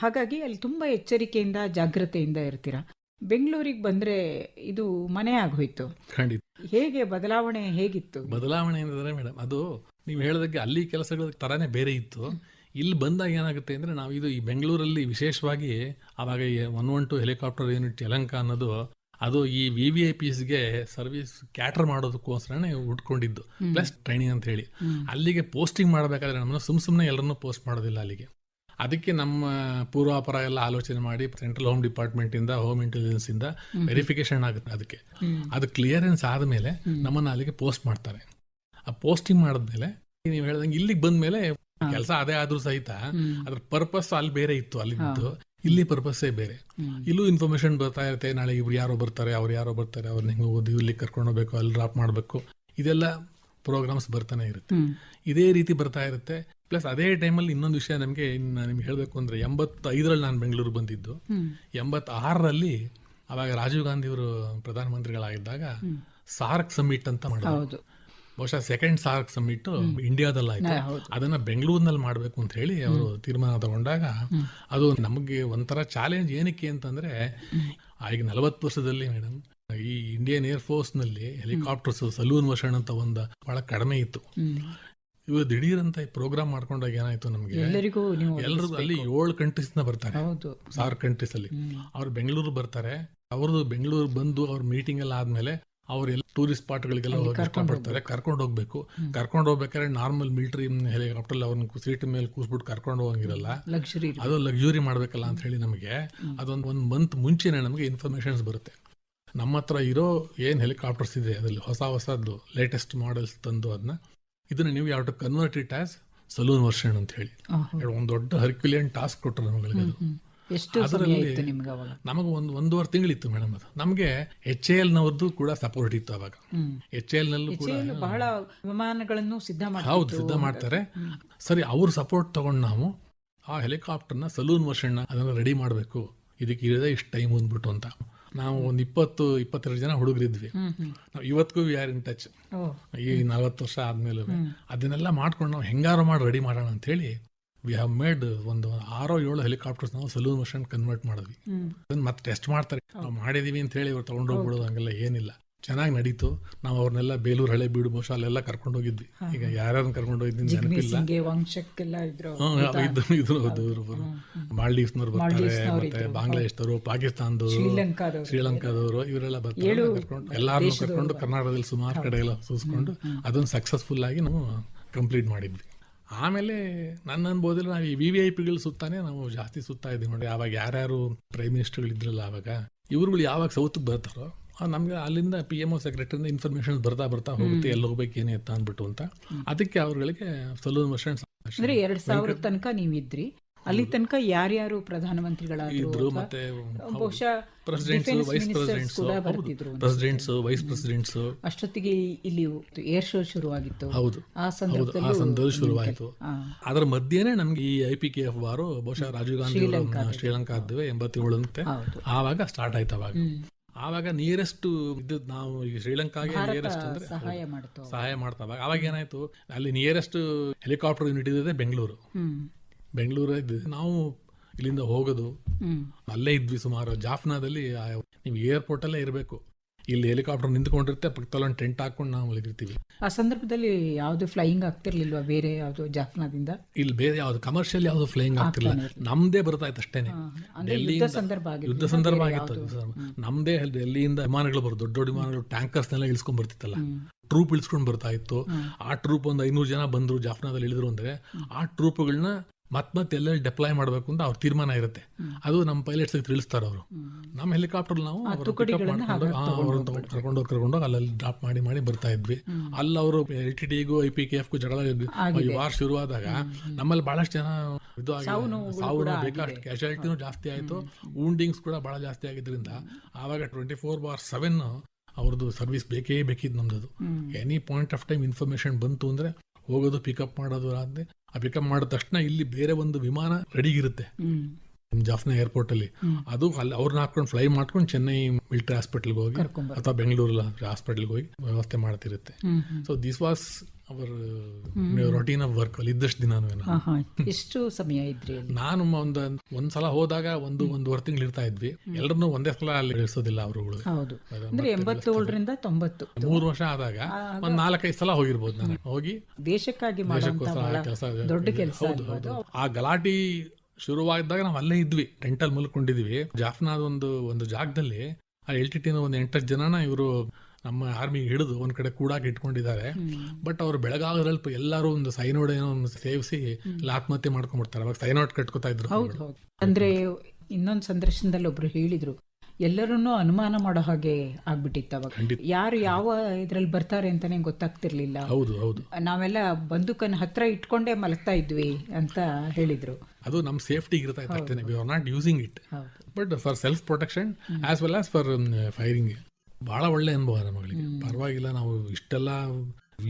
ಹಾಗಾಗಿ ಅಲ್ಲಿ ತುಂಬಾ ಎಚ್ಚರಿಕೆಯಿಂದ, ಜಾಗ್ರತೆಯಿಂದ ಇರ್ತೀರಾ. ಬೆಂಗಳೂರಿಗೆ ಬಂದ್ರೆ ಇದು ಮನೆ ಆಗೋಯ್ತು. ಹೇಗೆ ಬದಲಾವಣೆ ಹೇಗಿತ್ತು? ಬದಲಾವಣೆ ಅಂದ್ರೆ ಮೇಡಮ್, ಅದು ನೀವು ಹೇಳೋದಕ್ಕೆ ಅಲ್ಲಿ ಕೆಲಸಗಳ ತರಾನೇ ಬೇರೆ ಇತ್ತು. ಇಲ್ಲಿ ಬಂದಾಗ ಏನಾಗುತ್ತೆ ಅಂದರೆ, ನಾವು ಇದು ಈ ಬೆಂಗಳೂರಲ್ಲಿ ವಿಶೇಷವಾಗಿ ಆವಾಗ 112 ಹೆಲಿಕಾಪ್ಟರ್ ಯೂನಿಟ್ ಯಲಂಕ ಅನ್ನೋದು, ಅದು ಈ VVIPsಗೆ ಸರ್ವಿಸ್ ಕ್ಯಾಟರ್ ಮಾಡೋದಕ್ಕೋಸ್ಕರನೇ ಉಟ್ಕೊಂಡಿದ್ದು, ಪ್ಲಸ್ ಟ್ರೈನಿಂಗ್ ಅಂತ ಹೇಳಿ. ಅಲ್ಲಿಗೆ ಪೋಸ್ಟಿಂಗ್ ಮಾಡಬೇಕಾದ್ರೆ ನಮ್ಮನ್ನು ಸುಮ್ಮನೆ ಎಲ್ಲರನ್ನೂ ಪೋಸ್ಟ್ ಮಾಡೋದಿಲ್ಲ ಅಲ್ಲಿಗೆ. ಅದಕ್ಕೆ ನಮ್ಮ ಪೂರ್ವಾಪರ ಎಲ್ಲ ಆಲೋಚನೆ ಮಾಡಿ ಸೆಂಟ್ರಲ್ ಹೋಮ್ ಡಿಪಾರ್ಟ್ಮೆಂಟ್ ಇಂದ, ಹೋಮ್ ಇಂಟೆಲಿಜೆನ್ಸ್ ಇಂದ ವೆರಿಫಿಕೇಶನ್ ಆಗುತ್ತೆ. ಅದಕ್ಕೆ ಅದು ಕ್ಲಿಯರೆನ್ಸ್ ಆದಮೇಲೆ ನಮ್ಮನ್ನು ಅಲ್ಲಿಗೆ ಪೋಸ್ಟ್ ಮಾಡ್ತಾರೆ. ಆ ಪೋಸ್ಟಿಂಗ್ ಮಾಡಿದ್ಮೇಲೆ ನೀವು ಹೇಳ್ದಂಗೆ ಇಲ್ಲಿಗೆ ಬಂದ್ಮೇಲೆ ಕೆಲಸ ಅದೇ ಆದ್ರೂ ಸಹಿತ ಅದ್ರ ಪರ್ಪಸ್ ಅಲ್ಲಿ ಬೇರೆ ಇತ್ತು ಅಲ್ಲಿದ್ದು, ಇಲ್ಲಿ ಪರ್ಪಸ್ಸೇ ಬೇರೆ. ಇಲ್ಲೂ ಇನ್ಫಾರ್ಮೇಶನ್ ಬರ್ತಾ ಇರುತ್ತೆ, ನಾಳೆ ಇವ್ರು ಯಾರೋ ಬರ್ತಾರೆ, ಅವ್ರನ್ನ ಹೆಂಗೆ ಓದಿ ಇಲ್ಲಿ ಕರ್ಕೊಂಡು ಹೋಗ್ಬೇಕು, ಅಲ್ಲಿ ಡ್ರಾಪ್ ಮಾಡಬೇಕು, ಇದೆಲ್ಲ ಪ್ರೋಗ್ರಾಮ್ಸ್ ಬರ್ತಾನೆ ಇರುತ್ತೆ. ಇದೇ ರೀತಿ ಬರ್ತಾ ಇರುತ್ತೆ. ಪ್ಲಸ್ ಅದೇ ಟೈಮಲ್ಲಿ ಇನ್ನೊಂದು ವಿಷಯ ನಿಮ್ಗೆ ಹೇಳಬೇಕು ಅಂದ್ರೆ, 85ರಲ್ಲಿ ನಾನು ಬೆಂಗಳೂರು ಬಂದಿದ್ದು. 86ರಲ್ಲಿ ಅವಾಗ ರಾಜೀವ್ ಗಾಂಧಿ ಅವರು ಪ್ರಧಾನಮಂತ್ರಿಗಳಾಗಿದ್ದಾಗ ಸಾರ್ಕ್ ಸಮ್ಮಿಟ್ ಅಂತ ಮಾಡಿದ್ರು. ಬಹುಶಃ ಸೆಕೆಂಡ್ ಸಾರ್ಕ್ ಸಮ್ಮಿಟ್ ಇಂಡಿಯಾದಲ್ಲಾಯ್ತು. ಅದನ್ನ ಬೆಂಗಳೂರಿನಲ್ಲಿ ಮಾಡಬೇಕು ಅಂತ ಹೇಳಿ ಅವರು ತೀರ್ಮಾನ ತಗೊಂಡಾಗ, ಅದು ನಮಗೆ ಒಂಥರ ಚಾಲೆಂಜ್. ಏನಕ್ಕೆ ಅಂತಂದ್ರೆ, ಈಗ 40 ವರ್ಷದಲ್ಲಿ ಮೇಡಮ್ ಈ ಇಂಡಿಯನ್ ಏರ್ ಫೋರ್ಸ್ ನಲ್ಲಿ ಹೆಲಿಕಾಪ್ಟರ್ಸ್ ಸಲೂನ್ ವರ್ಷನ್ ಅಂತ ಒಂದು ಬಹಳ ಕಡಿಮೆ ಇತ್ತು. ಇವರು ದಿಢೀರ್ ಅಂತ ಪ್ರೋಗ್ರಾಮ್ ಮಾಡ್ಕೊಂಡಾಗ ಏನಾಯ್ತು ನಮಗೆ, ಎಲ್ಲರಿಗೂ ನೀವು ಎಲ್ಲರೂ ಅಲ್ಲಿ 7 ಕಂಟ್ರೀಸ್ ನ ಬರ್ತಾರೆ, ಹೌದು 1000 ಕಂಟ್ರೀಸ್ ಅಲ್ಲಿ. ಅವ್ರು ಬೆಂಗಳೂರು ಬರ್ತಾರೆ. ಅವ್ರದ್ದು ಬೆಂಗಳೂರು ಬಂದು ಅವ್ರ ಮೀಟಿಂಗ್ ಎಲ್ಲ ಆದ್ಮೇಲೆ ಅವ್ರೆಲ್ಲ ಟೂರಿಸ್ಟ್ ಸ್ಪಾಟ್ಗಳಿಗೆಲ್ಲ ಇಷ್ಟಪಡ್ತಾರೆ, ಕರ್ಕೊಂಡು ಹೋಗ್ಬೇಕು. ಕರ್ಕೊಂಡು ಹೋಗ್ಬೇಕಾದ್ರೆ ನಾರ್ಮಲ್ ಮಿಲಿಟರಿ ಹೆಲಿಕಾಪ್ಟರ್ ಅವ್ರನ್ನ ಸೀಟ್ ಮೇಲೆ ಕೂಸ್ಬಿಟ್ಟು ಕರ್ಕೊಂಡು ಹೋಗಂಗಿರಲ್ಲ, ಲಕ್ಸುರಿ ಅದು ಲಕ್ಸುರಿ ಮಾಡ್ಬೇಕಲ್ಲ ಅಂತ ಹೇಳಿ ನಮಗೆ ಅದೊಂದು ಮಂತ್ ಮುಂಚೆನೆ ನಮಗೆ ಇನ್ಫಾರ್ಮೇಶನ್ಸ್ ಬರುತ್ತೆ. ನಮ್ಮ ಹತ್ರ ಇರೋ ಏನು ಹೆಲಿಕಾಪ್ಟರ್ಸ್ ಇದೆ ಅದರಲ್ಲಿ ಹೊಸದು ಲೇಟೆಸ್ಟ್ ಮಾಡೆಲ್ಸ್ ತಂದು ಇದನ್ನ ನೀವು ಯಾವ to convert it as saloon version ಅಂತ ಹೇಳಿ ಒಂದು ದೊಡ್ಡ ಹರ್ಕ್ಯುಲಿಯನ್ ಟಾಸ್ಕ್ ಕೊಟ್ಟರು ನಮಗೆ. ಎಷ್ಟು ಸಮಯ ಇತ್ತು ನಿಮ್ಗೆ ಅವಾಗ? ನಮಗೆ 1.5 ತಿಂಗಳಿತ್ತು ಮೇಡಮ್. ಅದು ನಮಗೆ HAL ನವರದ್ದು ಕೂಡ ಸಪೋರ್ಟ್ ಇತ್ತು ಅವಾಗ. HAL ನಲ್ಲೂ ಕೂಡ ಬಹಳ ವಿಮಾನಗಳನ್ನು ಸಿದ್ಧ ಮಾಡ್ತಾರೆ. ಸರಿ, ಅವ್ರ ಸಪೋರ್ಟ್ ತಗೊಂಡು ನಾವು ಆ ಹೆಲಿಕಾಪ್ಟರ್ನ ಸಲೂನ್ ವರ್ಷನ್ ಅದನ್ನ ರೆಡಿ ಮಾಡಬೇಕು, ಇದಕ್ಕೆ ಇರೋದೇ ಇಷ್ಟು ಟೈಮ್ ಅಂದ್ಬಿಟ್ಟು ಅಂತ ನಾವು ಒಂದು 20-22 ಜನ ಹುಡುಗರಿದ್ವಿ. ನಾವು ಇವತ್ತಿಗೂ ವಿ ಆರ್ ಇನ್ ಟಚ್. ಈ 40 ವರ್ಷ ಆದ್ಮೇಲೆ ಅದನ್ನೆಲ್ಲ ಮಾಡ್ಕೊಂಡು ನಾವು ಹೆಂಗಾರು ಮಾಡಿ ರೆಡಿ ಮಾಡೋಣ ಅಂತ ಹೇಳಿ ವಿ ಹ್ಯಾವ್ ಮೇಡ್ ಒಂದು 6-7 ಹೆಲಿಕಾಪ್ಟರ್ಸ್ ನಾವು ಸಲೂನ್ ವರ್ಷನ್ ಕನ್ವರ್ಟ್ ಮಾಡಿದ್ವಿ. ಅದನ್ನ ಮತ್ತೆ ಟೆಸ್ಟ್ ಮಾಡ್ತಾರೆ, ನಾವು ಮಾಡಿದೀವಿ ಅಂತ ಹೇಳಿ ಇವ್ರು ತಗೊಂಡೋಗ್ಬಿಡೋದು ಹಂಗೆಲ್ಲ ಏನಿಲ್ಲ. ಚೆನ್ನಾಗಿ ನಡೀತು. ನಾವು ಅವ್ರನ್ನೆಲ್ಲ ಬೇಲೂರು, ಹಳೆಬೀಡು, ಬಹುಶಃ ಅಲ್ಲೆಲ್ಲ ಕರ್ಕೊಂಡು ಹೋಗಿದ್ವಿ. ಈಗ ಯಾರ್ಯಾರನ್ನ ಕರ್ಕೊಂಡು ಹೋಗಿದ್ದೀನಿ ನೆನಪಿಲ್ಲ. ಮಾಲ್ಡೀವ್ಸ್ನವ್ರು ಬರ್ತಾರೆ, ಮತ್ತೆ ಬಾಂಗ್ಲಾದೇಶದವರು, ಪಾಕಿಸ್ತಾನದವರು, ಶ್ರೀಲಂಕಾದವರು ಇವರೆಲ್ಲ ಬರ್ತಾರೆ. ಎಲ್ಲಾರನ್ನೂ ಕರ್ಕೊಂಡು ಕರ್ನಾಟಕದಲ್ಲಿ ಸುಮಾರು ಕಡೆ ಎಲ್ಲ ಸೂಸ್ಕೊಂಡು ಅದನ್ನು ಸಕ್ಸಸ್ಫುಲ್ ಆಗಿ ನಾವು ಕಂಪ್ಲೀಟ್ ಮಾಡಿದ್ವಿ. ಆಮೇಲೆ ನನ್ನ ಅನ್ಬೋದಲ್ಲಿ ನಾವು ಈ VVIPಗಳು ಸುತ್ತಾನೆ ನಾವು ಜಾಸ್ತಿ ಸುತ್ತಾ ಇದ್ದೀವಿ ನೋಡಿ. ಆವಾಗ ಯಾರ್ಯಾರು ಪ್ರೈಮ್ ಮಿನಿಸ್ಟರ್ಗಳು ಇದ್ರಲ್ಲ ಆವಾಗ, ಇವ್ರುಗಳು ಯಾವಾಗ ಸೌತ್ಗೆ ಬರ್ತಾರೋ ನಮ್ಗೆ ಅಲ್ಲಿಂದ PMO ಸೆಕ್ರೆಟರಿಯಿಂದ ಇನ್ಫಾರ್ಮೇಶನ್ ಬರ್ತಾ ಹೋಗುತ್ತೆ, ಎಲ್ಲಿ ಹೋಗ್ಬೇಕು ಏನೇ ಅಂತ ಅಂದ್ಬಿಟ್ಟು ಅಂತ. ಅದಕ್ಕೆ ಅವ್ರಗಳಿಗೆ ಸಲೂನ್ ವರ್ಷನ್ 2000 ತನಕ ನೀವಿದ್ರಿ. ಅಲ್ಲಿ ತನಕ ಯಾರ್ಯಾರು ಪ್ರಧಾನಮಂತ್ರಿಗಳಾದ್ರು, ಮತ್ತೆ ಬಹುಶಃ presidents, vice presidents, vice presidents. ಅಷ್ಟೊತ್ತಿಗೆ ಇಲ್ಲಿ ಏರ್ ಶೋ ಶುರುವಾಗಿತ್ತು. ಹೌದು, ಆ ಸಂದರ್ಭದಲ್ಲಿ ಶುರುವಾಯಿತು. ಅದರ ಮಧ್ಯೆನೆ ನಮ್ಗೆ ಈ IPKF ವಾರು ಬಹುಶಃ ರಾಜೀವ್ ಗಾಂಧಿ ಶ್ರೀಲಂಕಾದ್ದು 87 ಅಂತೆ ಆವಾಗ ಸ್ಟಾರ್ಟ್ ಆಯ್ತು. ಆವಾಗ ನಿಯರೆಸ್ಟ್ ಇದ್ದದ್ದು ನಾವು ಈಗ ಶ್ರೀಲಂಕಾಗೆ ನಿಯರೆಸ್ಟ್ ಅಂದ್ರೆ ಸಹಾಯ ಮಾಡ್ತಾ. ಅವಾಗ ಏನಾಯ್ತು, ಅಲ್ಲಿ ನಿಯರೆಸ್ಟ್ ಹೆಲಿಕಾಪ್ಟರ್ ಯೂನಿಟ್ ಇದೆ ಬೆಂಗಳೂರು ಇದ್ದು. ನಾವು ಇಲ್ಲಿಂದ ಹೋಗೋದು ಅಲ್ಲೇ ಇದ್ವಿ ಸುಮಾರು. ಜಾಫ್ನಾದಲ್ಲಿ ನೀವು ಏರ್ಪೋರ್ಟ್ ಅಲ್ಲೇ ಇರಬೇಕು. ಇಲ್ಲಿ ಹೆಲಿಕಾಪ್ಟರ್ ನಿಂತ್ಕೊಂಡಿರುತ್ತೆ, ಪಕ್ಕದಲ್ಲಿ ಒಂದು ಟೆಂಟ್ ಹಾಕೊಂಡು ನಾವು ಇರ್ತೀವಿ. ಆ ಸಂದರ್ಭದಲ್ಲಿ ಯಾವ್ದು ಫ್ಲೈಯಿಂಗ್ ಆಗ್ತಿರ್ಲಿಲ್ವಾ? ಬೇರೆ ಯಾವ್ದು ಜಾಫ್ನಾದಿಂದ ಇಲ್ಲಿ ಬೇರೆ ಯಾವ್ದು ಕಮರ್ಷಿಯಲ್ ಯಾವ್ದು ಫ್ಲೈಯಿಂಗ್ ಆಗ್ತಿರ್ಲಿಲ್ಲ, ನಮ್ದೇ ಬರ್ತಾ ಇತ್ತು ಅಷ್ಟೇನೆ. ಯುದ್ಧ ಸಂದರ್ಭ ಆಗಿತ್ತು ನಮ್ದೇ. ಡೆಲ್ಲಿಯಿಂದ ವಿಮಾನಗಳು ಬರೋದು, ದೊಡ್ಡ ವಿಮಾನಗಳು, ಟ್ಯಾಂಕರ್ಸ್ ನೆಲ್ಲ ಇಳಿಸ್ಕೊಂಡ್ ಬರ್ತಿತ್ತಲ್ಲ, ಟ್ರೂಪ್ ಇಳಿಸ್ಕೊಂಡು ಬರ್ತಾ ಇತ್ತು. ಆ ಟ್ರೂಪ್ ಒಂದು 500 ಜನ ಬಂದ್ರು ಜಾಫ್ನಾದಲ್ಲಿ ಇಳಿದ್ರು ಅಂದ್ರೆ ಆ ಟ್ರೂಪ್ಗಳನ್ನ ಮತ್ತೆ ಎಲ್ಲೆಲ್ಲಿ ಡೆಪ್ಲಾಯ್ ಮಾಡಬೇಕು ಅಂತ ಅವ್ರ ತೀರ್ಮಾನ ಇರುತ್ತೆ. ಅದು ನಮ್ಮ ಪೈಲಟ್ಸ್ ತಿಳಿಸ್ತಾರೆ ಅವರು. ನಮ್ಮ ಹೆಲಿಕಾಪ್ಟರ್ ನಾವು ಕರ್ಕೊಂಡೋಗಿ ಅಲ್ಲಲ್ಲಿ ಡ್ರಾಪ್ ಮಾಡಿ ಬರ್ತಾ ಇದ್ವಿ. ಅಲ್ಲಿ ಅವರು LTTಗೂ IPKFಗೂ ಜಗಳ ವಾರ್ ಶುರುವಾದಾಗ ನಮ್ಮಲ್ಲಿ ಬಹಳಷ್ಟು ಜನ ಸಾವು ಬೇಕಾಷ್ಟು ಕ್ಯಾಶುಯಾಲಿಟಿನೂ ಜಾಸ್ತಿ ಆಯ್ತು, ವೂಂಡಿಂಗ್ಸ್ ಕೂಡ ಬಹಳ ಜಾಸ್ತಿ ಆಗಿದ್ರಿಂದ ಆವಾಗ 24/7 ಅವ್ರದ್ದು ಸರ್ವಿಸ್ ಬೇಕಿದ್ದು ನಮ್ದು. Any point of time information ಬಂತು ಅಂದ್ರೆ ಹೋಗೋದು, ಪಿಕಪ್ ಮಾಡೋದು. ಆದ್ರೆ ಆ ಪಿಕಪ್ ಮಾಡಿದ ತಕ್ಷಣ ಇಲ್ಲಿ ಬೇರೆ ಒಂದು ವಿಮಾನ ರೆಡಿಗಿರುತ್ತೆ ಜಾಫ್ನಾ ಏರ್ಪೋರ್ಟ್ ಅಲ್ಲಿ. ಅದು ಅಲ್ಲಿ ಅವ್ರನ್ನ ಹಾಕೊಂಡು ಫ್ಲೈ ಮಾಡ್ಕೊಂಡು ಚೆನ್ನೈ ಮಿಲಿಟರಿ ಹಾಸ್ಪಿಟಲ್ಗೆ ಹೋಗಿ ಅಥವಾ ಬೆಂಗಳೂರು ಹಾಸ್ಪಿಟಲ್ಗೆ ಹೋಗಿ ವ್ಯವಸ್ಥೆ ಮಾಡ್ತಿರುತ್ತೆ. So this was our routine of work. ಅಲ್ಲಿ ಇದ್ದಷ್ಟು ದಿನ ಎಷ್ಟು ಸಮಯ ಇದ್ರಿ? ನಾನು ಒಂದ್ಸಲ ಹೋದಾಗ 1.5 ತಿಂಗಳು ಇರ್ತಾ ಇದ್ವಿ. ಎಲ್ಲರನ್ನೂ ಒಂದೇ ಸಲ ಅಲ್ಲಿ ಇಳಿಸೋದಿಲ್ಲ ಅವರುಗಳು. 87ರಿಂದ 90 3 ವರ್ಷ ಆದಾಗ 4-5 ಸಲ ಹೋಗಿರ್ಬೋದು ನಾನು. ಹೋಗಿ ದೇಶಕ್ಕಾಗಿ ದೊಡ್ಡ ಕೆಲಸ. ಆ ಗಲಾಟಿ ಶುರುವಾಗಿದ್ದಾಗ ನಾವು ಅಲ್ಲೇ ಇದ್ವಿ, ಟೆಂಟಲ್ಲಿ ಮಲ್ಕೊಂಡಿದ್ವಿ. ಜಾಫ್ನಾದ ಒಂದು ಜಾಗದಲ್ಲಿ ಆ LTTನ ಒಂದು 8 ಜನನ ಇವರು ನಮ್ಮ ಆರ್ಮಿಗೆ ಹಿಡಿದು ಒಂದ್ ಕಡೆ ಕೂಡಾಕಿ ಇಟ್ಕೊಂಡಿದ್ದಾರೆ. ಬಟ್ ಅವ್ರು ಬೆಳಗಾಗದಲ್ಲಿ ಎಲ್ಲರೂ ಒಂದು ಸೈನೋಡ್ ಏನೋ ಒಂದು ಸೇವಿಸಿ ಆತ್ಮಹತ್ಯೆ ಮಾಡ್ಕೊಂಡ್ಬಿಡ್ತಾರೆ. ಅವಾಗ ಸೈನೋಡ್ ಕಟ್ಕೋತಾ ಇದ್ರು. ಅಂದ್ರೆ ಇನ್ನೊಂದು ಸಂದರ್ಶನದಲ್ಲಿ ಒಬ್ರು ಹೇಳಿದ್ರು, ಎಲ್ಲರನ್ನೂ ಅನುಮಾನ ಮಾಡೋ ಹಾಗೆ ಆಗ್ಬಿಟ್ಟಿತ್ತು ಅವಾಗ. ಯಾರು ಯಾವ ಇದ್ರಲ್ಲಿ ಬರ್ತಾರೆ ಅಂತಾನೆ ಗೊತ್ತಾಗ್ತಿರ್ಲಿಲ್ಲ. ನಾವೆಲ್ಲ ಬಂದೂಕನ್ನ ಹತ್ರ ಇಟ್ಕೊಂಡೇ ಮಲಗ್ತಾ ಇದ್ವಿ ಅಂತ ಹೇಳಿದ್ರು. ಅದು ನಮ್ಮ ಸೇಫ್ಟಿ ಇರ್ತಾ ಇತ್ತು ಅಷ್ಟೇ. We are not using it but for self protection as well as for firing. ಬಹಳ ಒಳ್ಳೆ ಅನುಭವ ನಮಗೆ. ಪರವಾಗಿಲ್ಲ, ನಾವು ಇಷ್ಟೆಲ್ಲ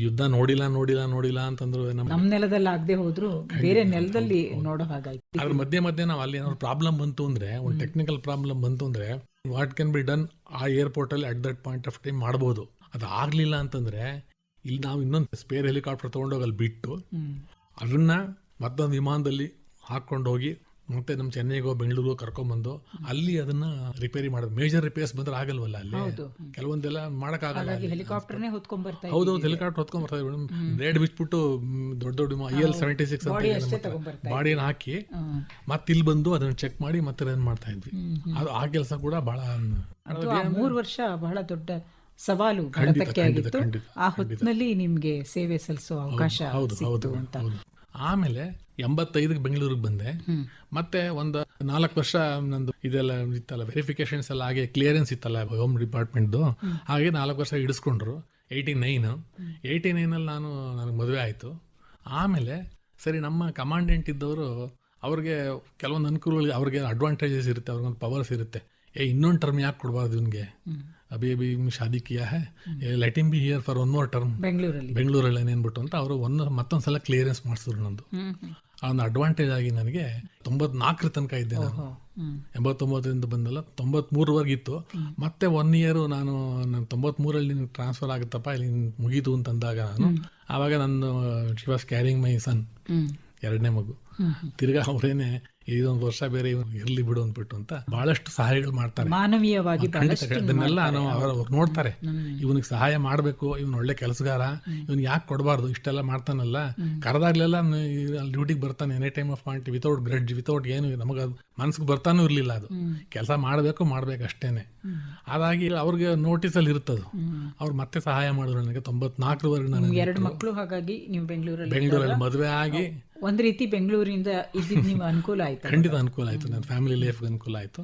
ಯುದ್ಧ ನೋಡಿಲ್ಲ ಅಂತಂದ್ರು ನಮ್ಮ ನೆಲದಲ್ಲಿ ಆಗದೆ ಹೋದ್ರು ಬೇರೆ ನೆಲದಲ್ಲಿ ನೋಡೋ ಹಾಗಾಯ್ತು. ಅದ್ರ ಮಧ್ಯೆ ನಾವು ಅಲ್ಲಿ ಏನಾದ್ರು ಪ್ರಾಬ್ಲಮ್ ಬಂತು ಅಂದ್ರೆ, ಒಂದು ಟೆಕ್ನಿಕಲ್ ಪ್ರಾಬ್ಲಮ್ ಬಂತು ಅಂದ್ರೆ ವಾಟ್ ಕ್ಯಾನ್ ಬಿ ಡನ್ ಆ ಏರ್ಪೋರ್ಟ್ ಅಲ್ಲಿ at that point of time ಮಾಡಬಹುದು. ಅದು ಆಗ್ಲಿಲ್ಲ ಅಂತಂದ್ರೆ ಇಲ್ಲಿ ನಾವು ಇನ್ನೊಂದು ಸ್ಪೇರ್ ಹೆಲಿಕಾಪ್ಟರ್ ತಗೊಂಡೋಗಿ ಅಲ್ಲಿ ಬಿಟ್ಟು ಅದನ್ನ ಮತ್ತೊಂದು ವಿಮಾನದಲ್ಲಿ ಹಾಕೊಂಡು ಹೋಗಿ ಮತ್ತೆ ನಮ್ಮ ಚೆನ್ನೈಗೋ ಬೆಂಗಳೂರು ಕರ್ಕೊಂಡ್ಬಂದು ಅಲ್ಲಿ ಅದನ್ನ ರಿಪೇರಿ ಮಾಡೋದು. ಮೇಜರ್ ರಿಪೇರ್ಸ್ ಬಂದ್ರೆ ಆಗಲ್ವಲ್ಲ ಅಲ್ಲಿ, ಕೆಲವೊಂದೆಲ್ಲ ಮಾಡಕ್ಕಾಗಲ್ಲ. ಹೆಲಿಕಾಪ್ಟರ್ನೇ ಹೊತ್ಕೊಂಡ್ ಬರ್ತಾ ಹೌದೌದು, ಹೆಲಿಕಾಪ್ಟರ್ ಹೊತ್ಕೊಂಡ್ ಬರ್ತಾ ಇದ್ರು, ಬ್ಲೇಡ್ ಬಿಚ್ಬಿಟ್ಟು ದೊಡ್ಡ ದೊಡ್ಡ IL-76 ಅಂತ ಬಾಡಿನ ಹಾಕಿ ಮತ್ತೆ ಇಲ್ಲಿ ಬಂದು ಅದನ್ನ ಚೆಕ್ ಮಾಡಿ ಮತ್ತೆ ರನ್ ಮಾಡ್ತಾ ಇದ್ವಿ. ಅದು ಆ ಕೆಲಸ ಕೂಡ ಬಹಳ 3 ವರ್ಷ ಬಹಳ ದೊಡ್ಡ ಸವಾಲು ಭಾರತಕ್ಕೆ ಆಗಿತ್ತು. ಆ ಹೊತ್ತಿನಲ್ಲಿ ನಿಮ್ಗೆ ಸೇವೆ ಸಲ್ಲಿಸೋ ಅವಕಾಶ ಸಿಕ್ತು ಅಂತ. ಆಮೇಲೆ 85ಕ್ಕೆ ಬೆಂಗಳೂರಿಗೆ ಬಂದೆ. ಮತ್ತೆ ಒಂದು 4 ವರ್ಷ ನಂದು ಇದೆಲ್ಲ ಇತ್ತಲ್ಲ, ವೆರಿಫಿಕೇಶನ್ಸ್ ಎಲ್ಲ ಹಾಗೆ ಕ್ಲಿಯರೆನ್ಸ್ ಇತ್ತಲ್ಲ ಹೋಮ್ ಡಿಪಾರ್ಟ್ಮೆಂಟ್ದು, ಹಾಗೆ 4 ವರ್ಷ ಹಿಡಿಸ್ಕೊಂಡ್ರು. 89 ನನಗೆ ಮದುವೆ ಆಯಿತು. ಆಮೇಲೆ ಸರಿ, ನಮ್ಮ ಕಮಾಂಡೆಂಟ್ ಇದ್ದವರು ಅವ್ರಿಗೆ ಕೆಲವೊಂದು ಅನುಕೂಲಗಳು, ಅವ್ರಿಗೆ ಅಡ್ವಾಂಟೇಜಸ್ ಇರುತ್ತೆ, ಅವ್ರಿಗೊಂದು ಪವರ್ಸ್ ಇರುತ್ತೆ. ಇನ್ನೊಂದು ಟರ್ಮ್ ಯಾಕೆ ಕೊಡಬಾರ್ದು ಇವನಿಗೆ, ಅಭಿ ಶಾದಿ ಕಿಯಾ ಹೈ, let him be here for 1 more term ಬೆಂಗಳೂರಲ್ಲಿ ಏನೇನ್ಬಿಟ್ಟು ಅಂತ ಅವರು ಮತ್ತೊಂದ್ಸಲ ಕ್ಲಿಯರೆನ್ಸ್ ಮಾಡಿಸಿದ್ರು ನಂದು. ಆ ಒಂದು ಅಡ್ವಾಂಟೇಜ್ ಆಗಿ ನನಗೆ 94 ತನಕ ಇದ್ದೆ ನಾನು. 89ರಿಂದ ಬಂದಲ್ಲ, 93ವರೆಗೆ ಇತ್ತು. ಮತ್ತೆ 1 year ನಾನು 93ರಲ್ಲಿ ಟ್ರಾನ್ಸ್ಫರ್ ಆಗುತ್ತಪ್ಪ ಇಲ್ಲಿ ಮುಗೀತು ಅಂತಂದಾಗ ನಾನು ಆವಾಗ ನನ್ನ ಶಿ ವಾಸ್ ಕ್ಯಾರಿಂಗ್ ಮೈ ಸನ್, 2ನೇ ಮಗು. ತಿರ್ಗಾ ಅವರೇನೆ ಇದೊಂದು ವರ್ಷ ಬೇರೆ ಇರ್ಲಿ ಬಿಡು ಅಂದ್ಬಿಟ್ಟು ಅಂತ ಬಹಳಷ್ಟು ಸಹಾಯಗಳು ಮಾಡ್ತಾರೆ ಮಾನವೀಯವಾಗಿ. ಅದನ್ನೆಲ್ಲ ಅವ್ರು ನೋಡ್ತಾರೆ, ಇವನಿಗೆ ಸಹಾಯ ಮಾಡಬೇಕು, ಇವನು ಒಳ್ಳೆ ಕೆಲಸಗಾರ, ಇವನ್ ಯಾಕೆ ಕೊಡಬಾರ್ದು, ಇಷ್ಟೆಲ್ಲ ಮಾಡ್ತಾನಲ್ಲ, ಕರೆದಾಗ್ಲೆಲ್ಲ ಡ್ಯೂಟಿಗೆ ಬರ್ತಾನೆ any time of point, without grudge, without ಏನು, ನಮಗೆ ಮನ್ಸಿಗೆ ಬರ್ತಾನೂ ಇರ್ಲಿಲ್ಲ. ಅದು ಕೆಲಸ ಮಾಡಬೇಕು ಅಷ್ಟೇನೆ. ಅದಾಗಿ ಅವ್ರಿಗೆ ನೋಟಿಸಲ್ಲಿ ಇರ್ತದು, ಅವ್ರು ಮತ್ತೆ ಸಹಾಯ ಮಾಡಿದ್ರು ನನಗೆ 94ವರೆಗೆ. ನಾನು 2 ಮಕ್ಕಳು, ಹಾಗಾಗಿ ನೀವು ಬೆಂಗಳೂರಲ್ಲಿ ಮದುವೆ ಆಗಿ ಒಂದ್ ರೀತಿ ಬೆಂಗಳೂರಿಂದ ಇದ್ದಿದ್ದು ನಿಮ್ಗೆ ಅನುಕೂಲ ಆಯ್ತು. ಖಂಡಿತ ಅನುಕೂಲ ಆಯ್ತು, ನನ್ನ ಫ್ಯಾಮಿಲಿ ಲೈಫ್ಗೆ ಅನುಕೂಲ ಆಯ್ತು.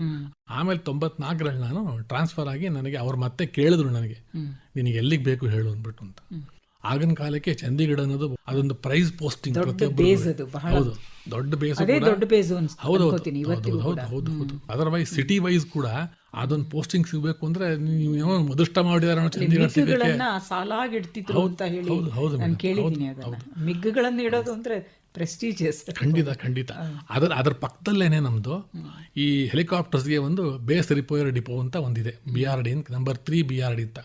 ಆಮೇಲೆ 94ರಲ್ಲಿ ನಾನು ಟ್ರಾನ್ಸ್ಫರ್ ಆಗಿ ನನಗೆ ಅವ್ರು ಮತ್ತೆ ಕೇಳಿದ್ರು ನನಗೆ, ನಿನಗೆ ಎಲ್ಲಿಗೆ ಬೇಕು ಹೇಳು ಅಂದ್ಬಿಟ್ಟು ಅಂತ. ಆಗಿನ ಕಾಲಕ್ಕೆ ಚಂಡೀಗಢ ಅನ್ನೋದು ಅದೊಂದು ಪ್ರೈಸ್ ಪೋಸ್ಟಿಂಗ್, ಹೌದು ದೊಡ್ಡ ಬೇಸ್, ಹೌದು. ಅದರ್ವೈಸ್ ಸಿಟಿ ವೈಸ್ ಕೂಡ ಅದೊಂದು ಪೋಸ್ಟಿಂಗ್ ಸಿಗಬೇಕು ಅಂದ್ರೆ ನೀವು ಅದೃಷ್ಟ ಮಾಡಿದಾರ ಚಂಡೀಗಢ ಸಾಲಾಗಿಡ್ತಿದ್ರು ಅಂತ ಹೇಳಿ ನಾನು ಕೇಳಿದ್ದೀನಿ. ಮಿಗ್ಗುಗಳನ್ನು ಇಡೋದು ಅಂದ್ರೆ ಪ್ರೆಸ್ಟೀಜಿಯಸ್. ಖಂಡಿತ. ಅದರ ಪಕ್ಕದಲ್ಲೇನೆ ನಮ್ದು ಈ ಹೆಲಿಕಾಪ್ಟರ್ಸ್ಗೆ ಒಂದು ಬೇಸ್ ರಿಪೇರ್ ಡಿಪೋ ಅಂತ ಒಂದಿದೆ, BRD ನಂಬರ್ 3 BRD ಅಂತ.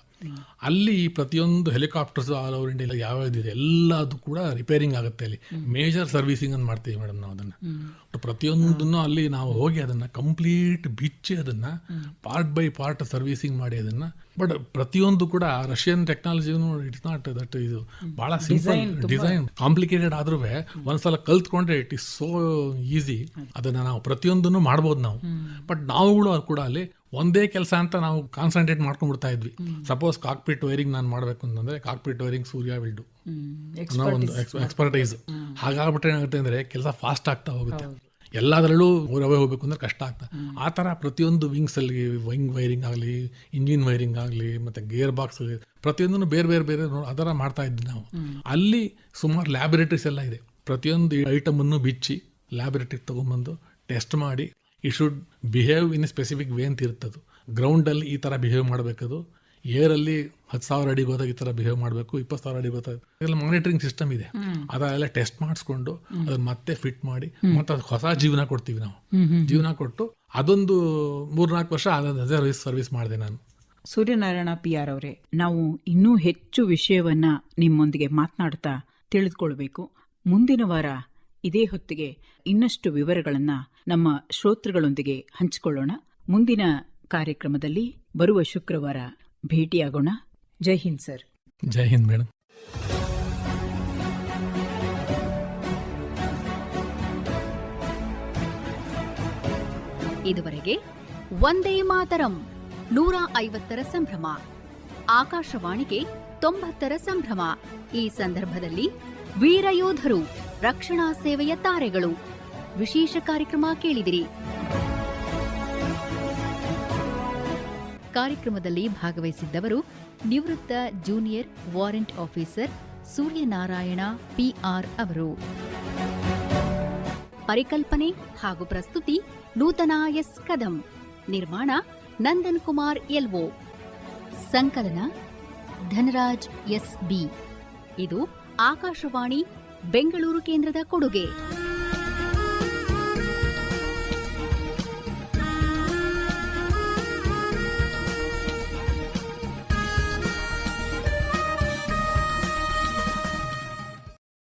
ಅಲ್ಲಿ ಪ್ರತಿಯೊಂದು ಹೆಲಿಕಾಪ್ಟರ್ಸ್ ಆಲ್ ಓವರ್ ಇಂಡಿಯಾ ಯಾವ್ಯಾವ್ದಿದೆ ಎಲ್ಲದು ಕೂಡ ರಿಪೇರಿಂಗ್ ಆಗುತ್ತೆ. ಅಲ್ಲಿ ಮೇಜರ್ ಸರ್ವಿಸಿಂಗ್ ಅಂತ ಮಾಡ್ತೀವಿ ಮೇಡಮ್ ನಾವು. ಅದನ್ನ ಪ್ರತಿಯೊಂದನ್ನು ಅಲ್ಲಿ ನಾವು ಹೋಗಿ ಅದನ್ನ ಕಂಪ್ಲೀಟ್ ಬಿಚ್ಚಿ ಅದನ್ನ ಪಾರ್ಟ್ ಬೈ ಪಾರ್ಟ್ ಸರ್ವಿಸಿಂಗ್ ಮಾಡಿ ಅದನ್ನ. ಬಟ್ ಪ್ರತಿಯೊಂದು ಕೂಡ ರಷ್ಯನ್ ಟೆಕ್ನಾಲಜಿನೂ ಇಟ್ಸ್ ನಾಟ್ ದಟ್, ಇದು ಬಹಳ ಸಿಂಪಲ್ ಡಿಸೈನ್, ಕಾಂಪ್ಲಿಕೇಟೆಡ್ ಆದ್ರೂ ಒಂದ್ಸಲ ಕಲ್ತ್ಕೊಂಡ್ರೆ ಇಟ್ ಇಸ್ ಸೋ ಈಸಿ. ಅದನ್ನ ನಾವು ಪ್ರತಿಯೊಂದನ್ನು ಮಾಡ್ಬೋದು ನಾವು. ಬಟ್ ನಾವುಗಳು ಕೂಡ ಅಲ್ಲಿ ಒಂದೇ ಕೆಲಸ ಅಂತ ನಾವು ಕಾನ್ಸಂಟ್ರೇಟ್ ಮಾಡ್ಕೊಂಡ್ಬಿಡ್ತಾ ಇದ್ವಿ. ಸಪೋಸ್ ಕಾಕ್ಪಿಟ್ ವೈರಿಂಗ್ ನಾನು ಮಾಡ್ಬೇಕು ಅಂತಂದ್ರೆ cockpit wiring Surya will do ಅನ್ನೋ ಒಂದು ಎಕ್ಸ್ಪರ್ಟೈಸ್. ಹಾಗಾಗ್ಬಿಟ್ರೆ ಏನಾಗುತ್ತೆ ಅಂದ್ರೆ ಕೆಲಸ ಫಾಸ್ಟ್ ಆಗ್ತಾ ಹೋಗುತ್ತೆ. ಎಲ್ಲದರಲ್ಲೂ ಹೊರಗೆ ಹೋಗ್ಬೇಕು ಅಂದ್ರೆ ಕಷ್ಟ ಆಗ್ತದೆ. ಆ ಥರ ಪ್ರತಿಯೊಂದು ವಿಂಗ್ಸಲ್ಲಿ ವಿಂಗ್ ವೈರಿಂಗ್ ಆಗಲಿ, ಇಂಜಿನ್ ವೈರಿಂಗ್ ಆಗಲಿ, ಮತ್ತು ಗೇರ್ ಬಾಕ್ಸ್ ಪ್ರತಿಯೊಂದನ್ನು ಬೇರೆ ಅದರ ಮಾಡ್ತಾ ಇದ್ವಿ ನಾವು. ಅಲ್ಲಿ ಸುಮಾರು ಲ್ಯಾಬೊರೇಟರೀಸ್ ಎಲ್ಲ ಇದೆ. ಪ್ರತಿಯೊಂದು ಐಟಮನ್ನು ಬಿಚ್ಚಿ ಲ್ಯಾಬೊರೇಟರಿಗೆ ತೊಗೊಂಬಂದು ಟೆಸ್ಟ್ ಮಾಡಿ, it should behave in specific way ಅಂತ ಇರ್ತದು. ಗ್ರೌಂಡಲ್ಲಿ ಈ ಥರ ಬಿಹೇವ್ ಮಾಡಬೇಕದು, ಏರಲ್ಲಿ 10,000 ಅಡಿಗೆ ಹೋದಾಗ ಈ ಥರ ಬಿಹೇವ್ ಮಾಡಬೇಕು, 20,000 ಅಡಿಗೆ ಹೋದಾಗ ಇದೆಲ್ಲ ಮಾನಿಟರಿಂಗ್ ಸಿಸ್ಟಮ್ ಇದೆ. ಅದೆಲ್ಲ ಟೆಸ್ಟ್ ಮಾಡಿಸ್ಕೊಂಡು ಅದನ್ನ ಮತ್ತೆ ಫಿಟ್ ಮಾಡಿ ಮತ್ತೆ ಅದಕ್ಕೆ ಹೊಸ ಜೀವನ ಕೊಡ್ತೀವಿ ನಾವು. ಜೀವನ ಕೊಟ್ಟು ಅದೊಂದು 3-4 ವರ್ಷ ಅದೇ ಸರ್ವಿಸ್ ಮಾಡಿದೆ ನಾನು. ಸೂರ್ಯನಾರಾಯಣ PR ಅವರೇ, ನಾವು ಇನ್ನೂ ಹೆಚ್ಚು ವಿಷಯವನ್ನ ನಿಮ್ಮೊಂದಿಗೆ ಮಾತನಾಡ್ತಾ ತಿಳಿದುಕೊಳ್ಬೇಕು. ಮುಂದಿನ ವಾರ ಇದೇ ಹೊತ್ತಿಗೆ ಇನ್ನಷ್ಟು ವಿವರಗಳನ್ನ ನಮ್ಮ ಶ್ರೋತೃಗಳೊಂದಿಗೆ ಹಂಚಿಕೊಳ್ಳೋಣ. ಮುಂದಿನ ಕಾರ್ಯಕ್ರಮದಲ್ಲಿ ಬರುವ ಶುಕ್ರವಾರ ಭೇಟಿಯಾಗೋಣ. ಜೈ ಹಿಂದ್ ಸರ್. ಜೈ ಹಿಂದ್ ಮೇಡಮ್. ಇದುವರೆಗೆ ವಂದೇ ಮಾತರಂ 150ರ ಸಂಭ್ರಮ, ಆಕಾಶವಾಣಿಗೆ 90ರ ಸಂಭ್ರಮ. ಈ ಸಂದರ್ಭದಲ್ಲಿ ವೀರಯೋಧರು, ರಕ್ಷಣಾ ಸೇವೆಯ ತಾರೆಗಳು ವಿಶೇಷ ಕಾರ್ಯಕ್ರಮ ಕೇಳಿದಿರಿ. ಕಾರ್ಯಕ್ರಮದಲ್ಲಿ ಭಾಗವಹಿಸಿದ್ದವರು ನಿವೃತ್ತ junior warrant officer Suryanarayana PR ಅವರು. ಪರಿಕಲ್ಪನೆ ಹಾಗೂ ಪ್ರಸ್ತುತಿ ನೂತನ S ಕದಂ. ನಿರ್ಮಾಣ ನಂದನ್ ಕುಮಾರ್ LO. ಸಂಕಲನ ಧನರಾಜ್ SB. ಇದು ಆಕಾಶವಾಣಿ ಬೆಂಗಳೂರು ಕೇಂದ್ರದ ಕೊಡುಗೆ.